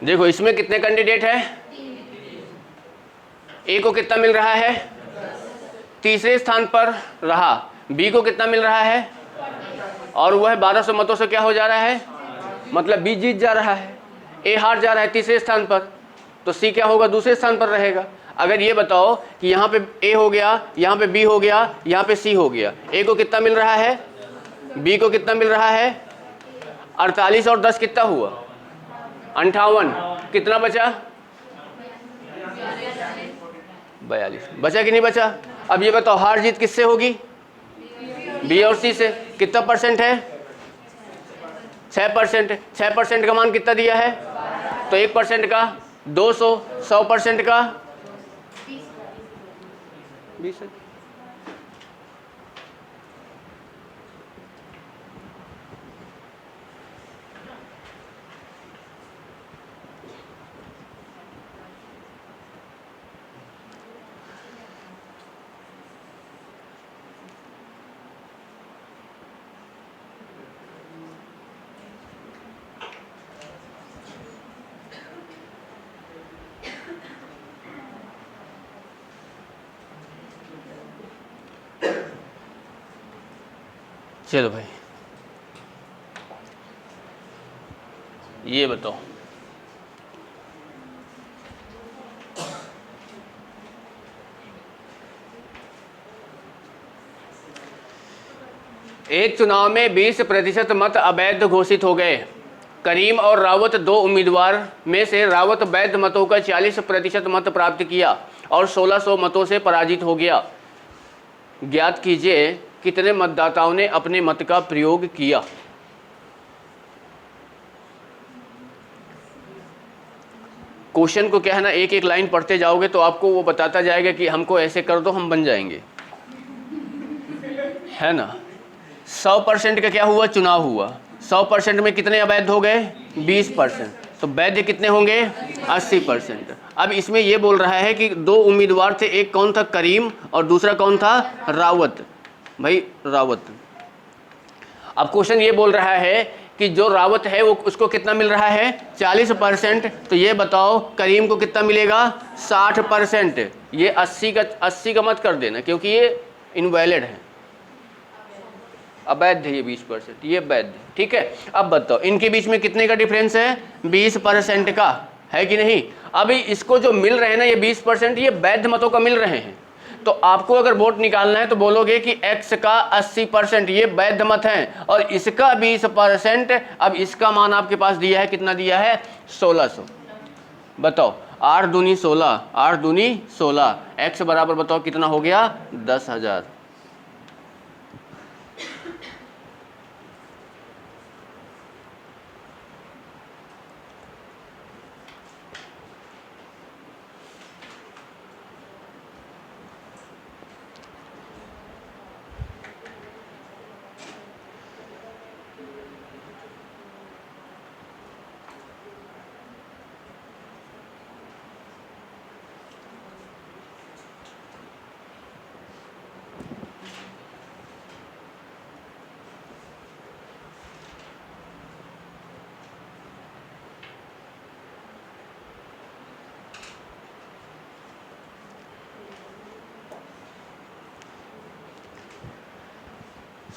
देखो इसमें कितने कैंडिडेट हैं? ए को कितना मिल रहा है? तीसरे स्थान पर रहा। बी को कितना मिल रहा है? और वह 1200 मतों से क्या हो जा रहा है? मतलब बी जीत जा रहा है, ए हार जा रहा है तीसरे स्थान पर, तो सी क्या होगा? दूसरे स्थान पर रहेगा। अगर ये बताओ कि यहाँ पे ए हो गया, यहाँ पे बी हो गया, यहाँ पे सी हो गया, ए को कितना मिल रहा है? बी को कितना मिल रहा है? 48 और 10 कितना हुआ? 58। कितना बचा? 42। बचा कि नहीं बचा? अब ये बताओ हार जीत किससे होगी? बी और सी से। कितना परसेंट है? 6%। 6% का मान कितना दिया है? तो 1% का 200, 100% का 20 है। चलो भाई, ये बताओ एक चुनाव में 20% मत अवैध घोषित हो गए। करीम और रावत दो उम्मीदवार में से रावत वैध मतों का 40% मत प्राप्त किया और 1600 मतों से पराजित हो गया। ज्ञात कीजिए कितने मतदाताओं ने अपने मत का प्रयोग किया। क्वेश्चन को क्या है ना, एक एक लाइन पढ़ते जाओगे तो आपको वो बताता जाएगा कि हमको ऐसे कर दो हम बन जाएंगे, है ना। 100% का क्या हुआ? चुनाव हुआ। 100% में कितने अवैध हो गए? 20%। तो वैध कितने होंगे? 80%। अब इसमें ये बोल रहा है कि दो उम्मीदवार थे, एक कौन था? करीम, और दूसरा कौन था? रावत। भाई रावत। अब क्वेश्चन ये बोल रहा है कि जो रावत है वो उसको कितना मिल रहा है? 40%। तो ये बताओ करीम को कितना मिलेगा? 60%। ये 80 का मत कर देना क्योंकि ये इनवैलिड है, अवैध है ये 20%, ये वैध है, ठीक है। अब बताओ इनके बीच में कितने का डिफरेंस है? 20% का, है कि नहीं। अभी इसको जो मिल रहे हैं ना ये 20%, ये वैध मतों का मिल रहे हैं। तो आपको अगर वोट निकालना है तो बोलोगे कि x का 80% ये वैध मत हैं और इसका 20%। अब इसका मान आपके पास दिया है, कितना दिया है? 1600। बताओ 8 दूनी 16, 8 दूनी 16, x बराबर बताओ कितना हो गया? 10,000।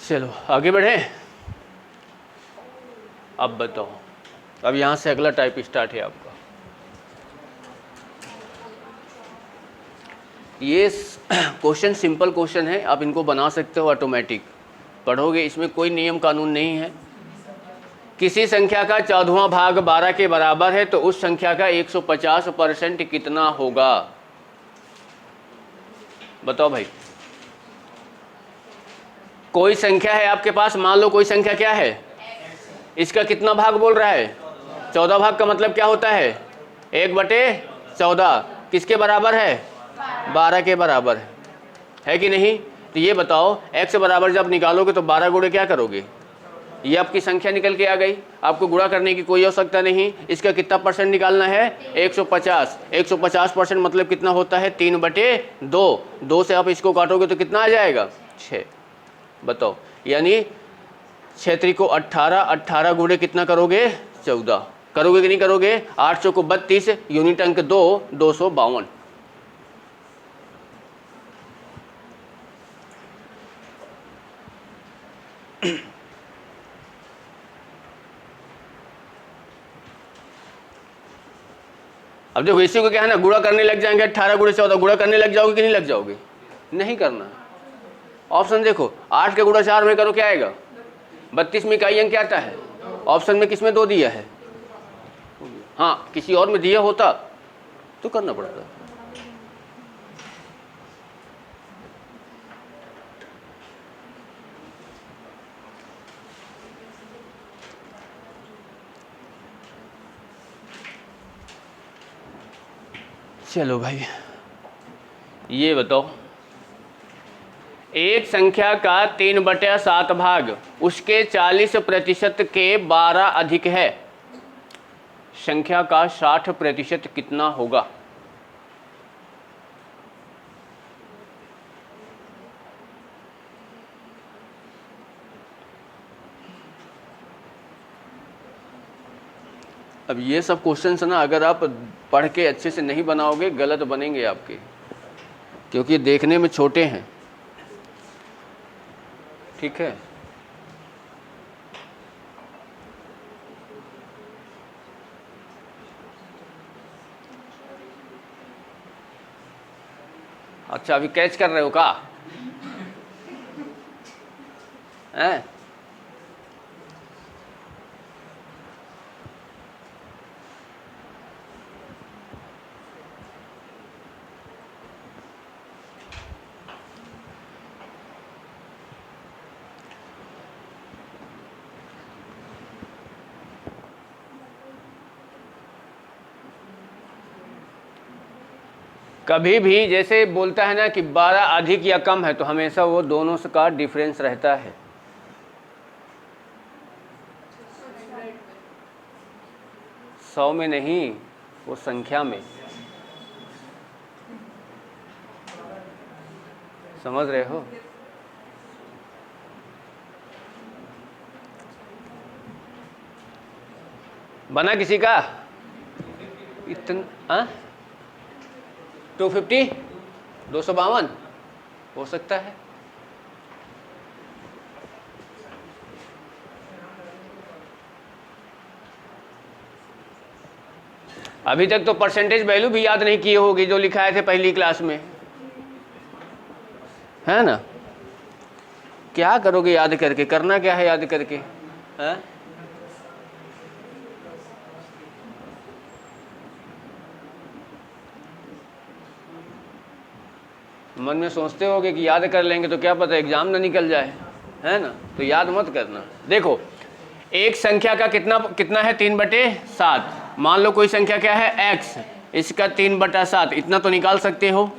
चलो आगे बढ़े। अब बताओ, अब यहाँ से अगला टाइप स्टार्ट है आपका। ये क्वेश्चन सिंपल क्वेश्चन है, आप इनको बना सकते हो ऑटोमेटिक, पढ़ोगे, इसमें कोई नियम कानून नहीं है। किसी संख्या का 14वां भाग 12 के बराबर है तो उस संख्या का 150% कितना होगा? बताओ भाई। कोई संख्या है आपके पास, मान लो कोई संख्या क्या है, इसका कितना भाग बोल रहा है? 14 भाग का मतलब क्या होता है? 1/14। किसके बराबर है? 12 के बराबर है कि नहीं। तो ये बताओ x बराबर जब निकालोगे तो 12 गुणे क्या करोगे? ये आपकी संख्या निकल के आ गई, आपको गुणा करने की कोई आवश्यकता नहीं। इसका कितना परसेंट निकालना है? 150। 150% मतलब कितना होता है? 3/2। 2 से आप इसको काटोगे तो कितना आ जाएगा? 6। बताओ, यानी 6 3 को 18, 18 गुणे कितना करोगे? 14 करोगे कि नहीं करोगे? 8 चौको 32, यूनिट अंक 2, 252। अब देखो इसी को क्या है ना, गुणा करने लग जाएंगे। 18 गुणे 14 गुणा करने लग जाओगे कि नहीं लग जाओगे? नहीं करना। ऑप्शन देखो, 8 के गुणा 4 में करो, क्या आएगा? 32 में इकाई अंक क्या आता है? ऑप्शन में किसमें 2 दिया है? हाँ, किसी और में दिया होता तो करना पड़ता। चलो भाई, ये बताओ, एक संख्या का 3/7 भाग उसके 40% के 12 अधिक है। संख्या का 60% कितना होगा? अब ये सब क्वेश्चंस ना, अगर आप पढ़ के अच्छे से नहीं बनाओगे गलत बनेंगे आपके, क्योंकि देखने में छोटे हैं। ठीक है, अच्छा अभी कैच कर रहे हो का? हैं? कभी भी जैसे बोलता है ना कि 12 अधिक या कम है, तो हमेशा वो दोनों से का डिफरेंस रहता है। सौ में नहीं, वो संख्या में। समझ रहे हो? बना किसी का? इतना 250, 252 हो सकता है। अभी तक तो परसेंटेज वैल्यू भी याद नहीं किए होगी जो लिखाए थे पहली क्लास में, है ना? क्या करोगे याद करके? करना क्या है याद करके? है? मन में सोचते होगे कि याद कर लेंगे तो क्या पता एग्जाम ना निकल जाए, है ना? तो याद मत करना। देखो, एक संख्या का कितना है? 3/7। मान लो कोई संख्या क्या है? x, इसका 3/7 इतना तो निकाल सकते हो।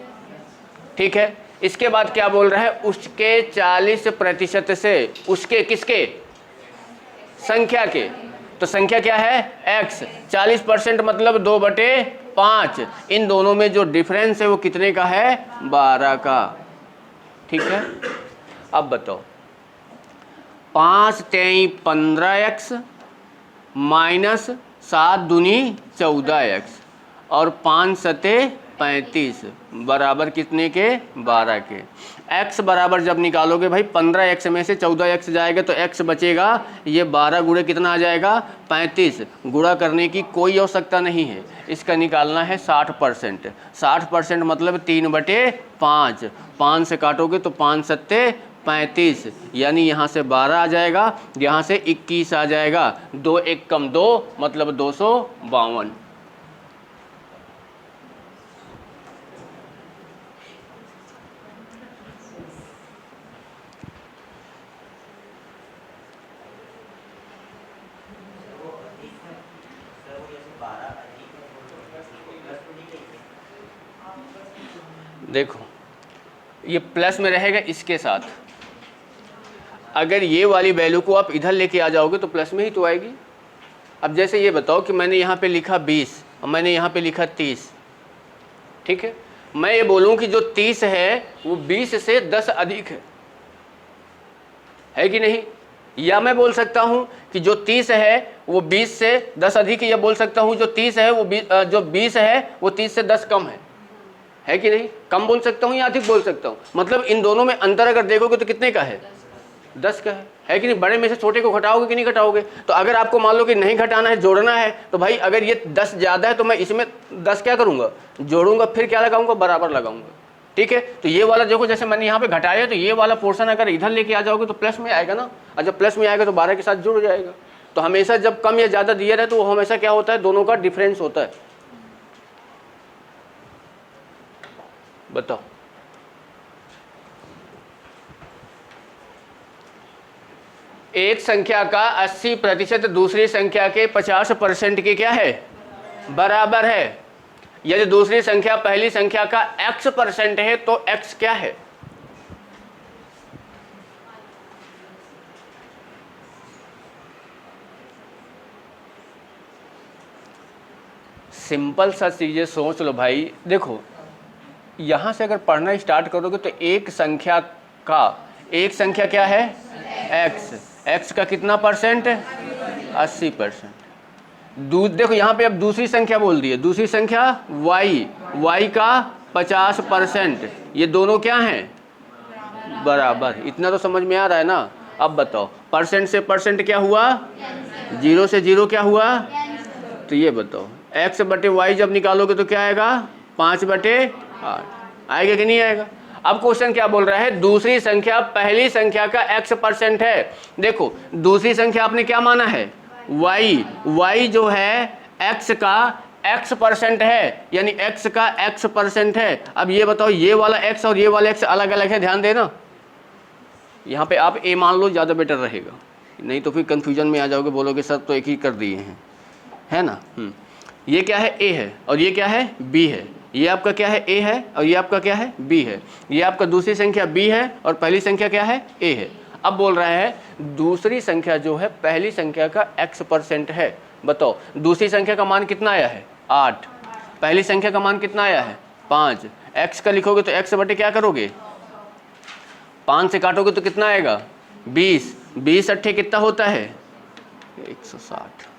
ठीक है, इसके बाद क्या बोल रहा है? उसके 40% से, उसके किसके? संख्या के। तो संख्या क्या है? x। 40% मतलब 2/5। इन दोनों में जो डिफरेंस है वो कितने का है? 12 का। ठीक है, अब बताओ, 5 3 15x माइनस 7 दूनी 14x और 5 सते 35 बराबर कितने के? 12 के। x बराबर जब निकालोगे भाई, 15x में से 14x जाएगा तो x बचेगा। ये 12 गुणे कितना आ जाएगा? 35। गुणा करने की कोई आवश्यकता नहीं है, इसका निकालना है 60%। 60% मतलब 3/5। 5 से काटोगे तो 5 सत्ते 35, यानी यहाँ से 12 आ जाएगा, यहाँ से 21 आ जाएगा। 2 1 कम 2 मतलब 252। देखो, ये प्लस में रहेगा इसके साथ। अगर ये वाली वैल्यू को आप इधर लेके आ जाओगे तो प्लस में ही तो आएगी। अब जैसे ये बताओ कि मैंने यहाँ पे लिखा 20 और मैंने यहाँ पे लिखा 30, ठीक है, मैं ये बोलूँ कि जो 30 है वो 20 से 10 अधिक है कि नहीं? या मैं बोल सकता हूँ कि जो 30 है वो 20 से 10 अधिक है, या बोल सकता हूँ जो 30 है वो जो 20 है वो 30 से 10 कम है कि नहीं? कम बोल सकता हूँ या अधिक बोल सकता हूँ? मतलब इन दोनों में अंतर अगर देखोगे तो कितने का है? 10 का है कि नहीं? बड़े में से छोटे को घटाओगे कि नहीं घटाओगे? तो अगर आपको मान लो कि नहीं घटाना है, जोड़ना है, तो भाई अगर ये 10 ज़्यादा है तो मैं इसमें 10 क्या करूँगा? जोड़ूंगा, फिर क्या लगाऊंगा? बराबर लगाऊंगा, ठीक है। तो ये वाला देखो, जैसे मैंने यहाँ पे घटाया तो ये वाला पोर्शन अगर इधर लेके आ जाओगे तो प्लस में आएगा ना, और जब प्लस में आएगा तो 12 के साथ जुड़ जाएगा। तो हमेशा जब कम या ज़्यादा दिया रहे तो वो हमेशा क्या होता है? दोनों का डिफरेंस होता है। बताओ, एक संख्या का 80% दूसरी संख्या के 50% के क्या है? बराबर है। यदि दूसरी संख्या पहली संख्या का x% है तो x क्या है? सिंपल सा चीजें सोच लो भाई। देखो यहां से अगर पढ़ना स्टार्ट करोगे तो एक संख्या क्या है? x का कितना परसेंट है? 80%। देखो यहाँ पे अब दूसरी संख्या बोल दी है, दूसरी संख्या y का 50%। ये दोनों क्या हैं? बराबर। इतना तो समझ में आ रहा है ना? अब बताओ, परसेंट से परसेंट क्या हुआ? 0 से 0 क्या हुआ? तो ये बताओ, x बटे y जब निकालोगे तो क्या आएगा? 5/8 आएगा कि नहीं आएगा? अब क्वेश्चन क्या बोल रहा है? दूसरी संख्या पहली संख्या का x% है। देखो दूसरी संख्या आपने क्या माना है? y जो है x का x% है, यानी x का x% है। अब ये बताओ, ये वाला x और ये वाला x अलग अलग है, ध्यान देना। यहाँ पे आप a मान लो, ज़्यादा बेटर रहेगा, नहीं तो फिर कंफ्यूजन में आ जाओगे, बोलोगे सर तो एक ही कर दिए हैं, है ना? ये क्या है? a है, और ये क्या है? b है। ये आपका क्या है? a है, और ये आपका क्या है? b है। ये आपका दूसरी संख्या b है और पहली संख्या क्या है? a है। अब बोल रहा है दूसरी संख्या जो है पहली संख्या का x% है। बताओ दूसरी संख्या का मान कितना आया है? 8। पहली संख्या का मान कितना आया है? 5। x का लिखोगे तो x बटे क्या करोगे? 5 से काटोगे तो कितना आएगा? 20। 20 अट्ठे कितना होता है? 160।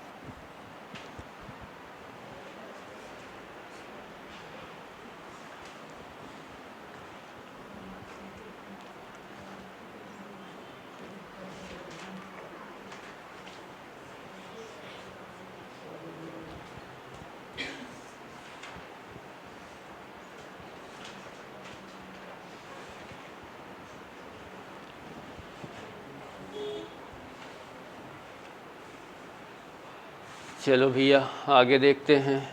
चलो भैया आगे देखते हैं।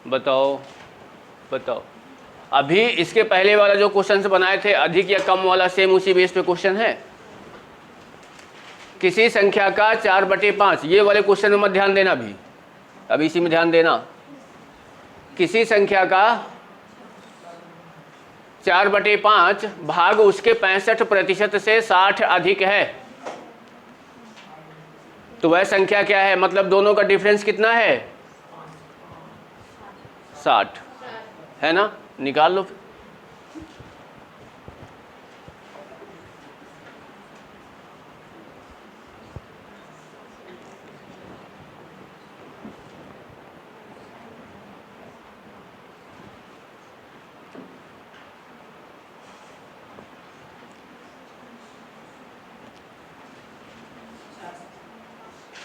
बताओ अभी इसके पहले वाला जो क्वेश्चन बनाए थे अधिक या कम वाला, सेम उसी बेस पे क्वेश्चन है। किसी संख्या का 4/5, ये वाले क्वेश्चन में मत ध्यान देना, अभी इसी में ध्यान देना। किसी संख्या का 4/5 भाग उसके 65% से 60 अधिक है तो वह संख्या क्या है? मतलब दोनों का डिफरेंस कितना है? 60, है ना? निकाल लो।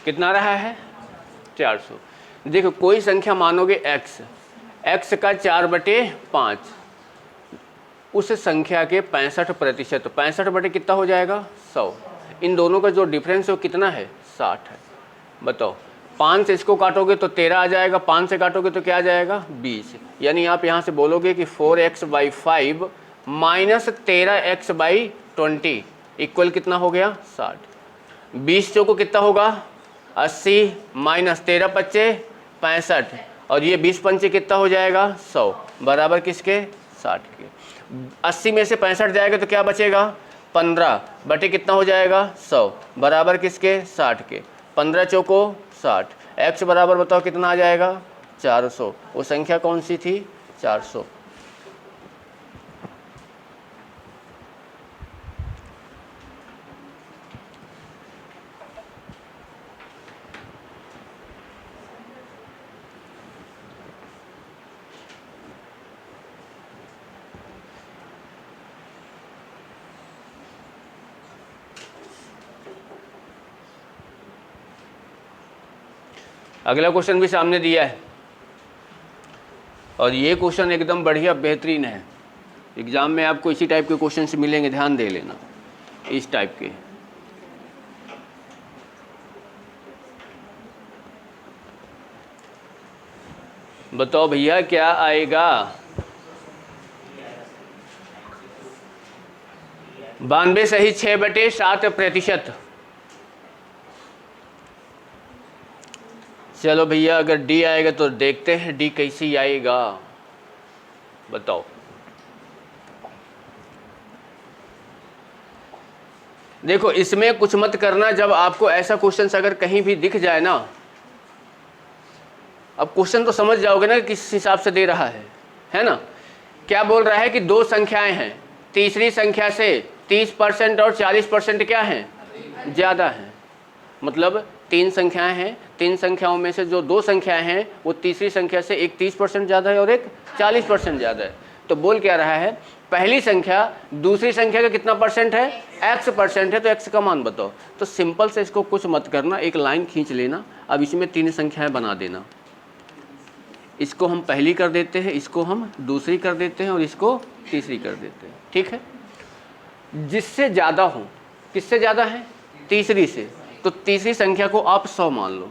कितना रहा है? 400। देखो कोई संख्या मानोगे x का 4/5, उस संख्या के 65%, 65 बटे कितना हो जाएगा? 100। इन दोनों का जो डिफरेंस है वो कितना है? 60 है। बताओ 5 से इसको काटोगे तो 13 आ जाएगा, 5 से काटोगे तो क्या आ जाएगा? 20। यानी आप यहाँ से बोलोगे कि 4x/5 माइनस 13x/20 इक्वल कितना हो गया? 60। 20 चौको कितना होगा? 80 माइनस 13 पच्चे 65, और ये 20 पंचे कितना हो जाएगा? 100, बराबर किसके? 60 के। 80 में से 65 जाएगा तो क्या बचेगा? 15 बटे कितना हो जाएगा 100 बराबर किसके 60 के। 15 चौको 60। x बराबर बताओ कितना आ जाएगा 400। वो संख्या कौन सी थी 400। अगला क्वेश्चन भी सामने दिया है और ये क्वेश्चन एकदम बढ़िया बेहतरीन है। एग्जाम में आपको इसी टाइप के क्वेश्चन से मिलेंगे, ध्यान दे लेना इस टाइप के। बताओ भैया क्या आएगा 92 सही 6/7%। चलो भैया अगर डी आएगा तो देखते हैं डी कैसी आएगा, बताओ। देखो इसमें कुछ मत करना, जब आपको ऐसा क्वेश्चन अगर कहीं भी दिख जाए ना, अब क्वेश्चन तो समझ जाओगे ना किस हिसाब से दे रहा है ना। क्या बोल रहा है कि दो संख्याएं हैं, तीसरी संख्या से 30% और 40% क्या हैं ज़्यादा हैं। मतलब तीन संख्याएं हैं, तीन संख्याओं में से जो दो संख्याएं हैं वो तीसरी संख्या से एक 30% ज़्यादा है और एक 40% ज़्यादा है। तो बोल क्या रहा है, पहली संख्या दूसरी संख्या का कितना परसेंट है x% है, तो x का मान बताओ। तो सिंपल से इसको कुछ मत करना, एक लाइन खींच लेना। अब इसमें तीन संख्याएं बना देना, इसको हम पहली कर देते हैं, इसको हम दूसरी कर देते हैं और इसको तीसरी कर देते हैं, ठीक है। जिससे ज़्यादा हो, किससे ज़्यादा है तीसरी से, तो तीसरी संख्या को आप 100 मान लो।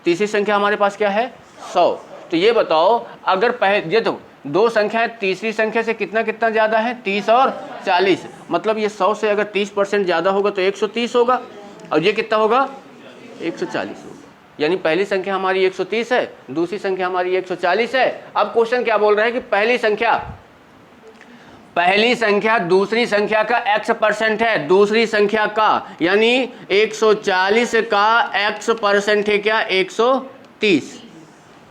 तीसरी संख्या हमारे पास क्या है 100। तो ये बताओ अगर पहले ये तो दो संख्याएं तीसरी संख्या से कितना कितना ज़्यादा है 30 और 40, मतलब ये 100 से अगर 30% ज़्यादा होगा तो 130 होगा और ये कितना होगा 140 होगा। यानी पहली संख्या हमारी 130 है, दूसरी संख्या हमारी 140 है। अब क्वेश्चन क्या बोल रहा है कि पहली संख्या दूसरी संख्या का x% है, दूसरी संख्या का, यानी 140 का x% है क्या 130,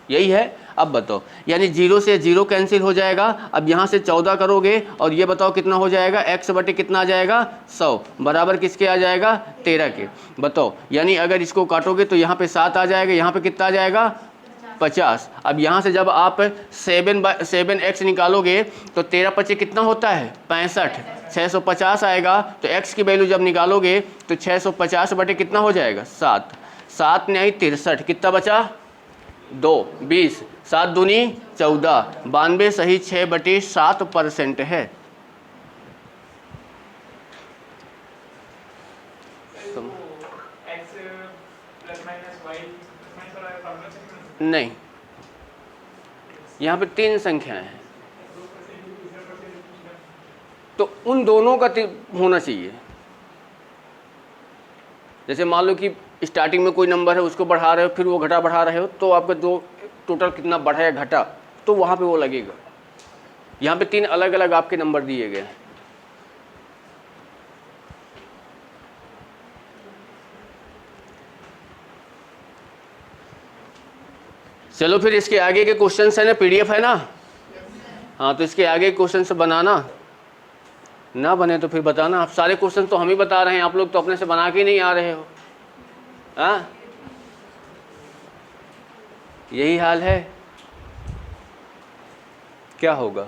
यही है। अब बताओ, यानी 0 से 0 कैंसिल हो जाएगा। अब यहाँ से 14 करोगे और ये बताओ कितना हो जाएगा, x बटे कितना आ जाएगा 100 बराबर किसके आ जाएगा 13 के। बताओ यानी अगर इसको काटोगे तो यहाँ पे 7 आ जाएगा, यहाँ पे कितना आ जाएगा 50। अब यहाँ से जब आप 7x निकालोगे तो 13 पचे कितना होता है 65, 650 आएगा। तो x की वैल्यू जब निकालोगे तो 650 बटे कितना हो जाएगा 7, 7 नहीं 63, कितना बचा 2, 20, 7 दूनी 14, 92 सही 6/7% है। नहीं, यहाँ पे तीन संख्याएं हैं तो उन दोनों का होना चाहिए। जैसे मान लो कि स्टार्टिंग में कोई नंबर है उसको बढ़ा रहे हो, फिर वो घटा बढ़ा रहे हो, तो आपका दो टोटल कितना बढ़ा या घटा तो वहाँ पे वो लगेगा। यहाँ पे तीन अलग अलग आपके नंबर दिए गए हैं। चलो फिर इसके आगे के क्वेश्चन है ना, PDF है ना, हाँ तो इसके आगे क्वेश्चन से बनाना, ना बने तो फिर बताना। आप सारे क्वेश्चन तो हम ही बता रहे हैं, आप लोग तो अपने से बना के नहीं आ रहे हो। हाँ यही हाल है, क्या होगा।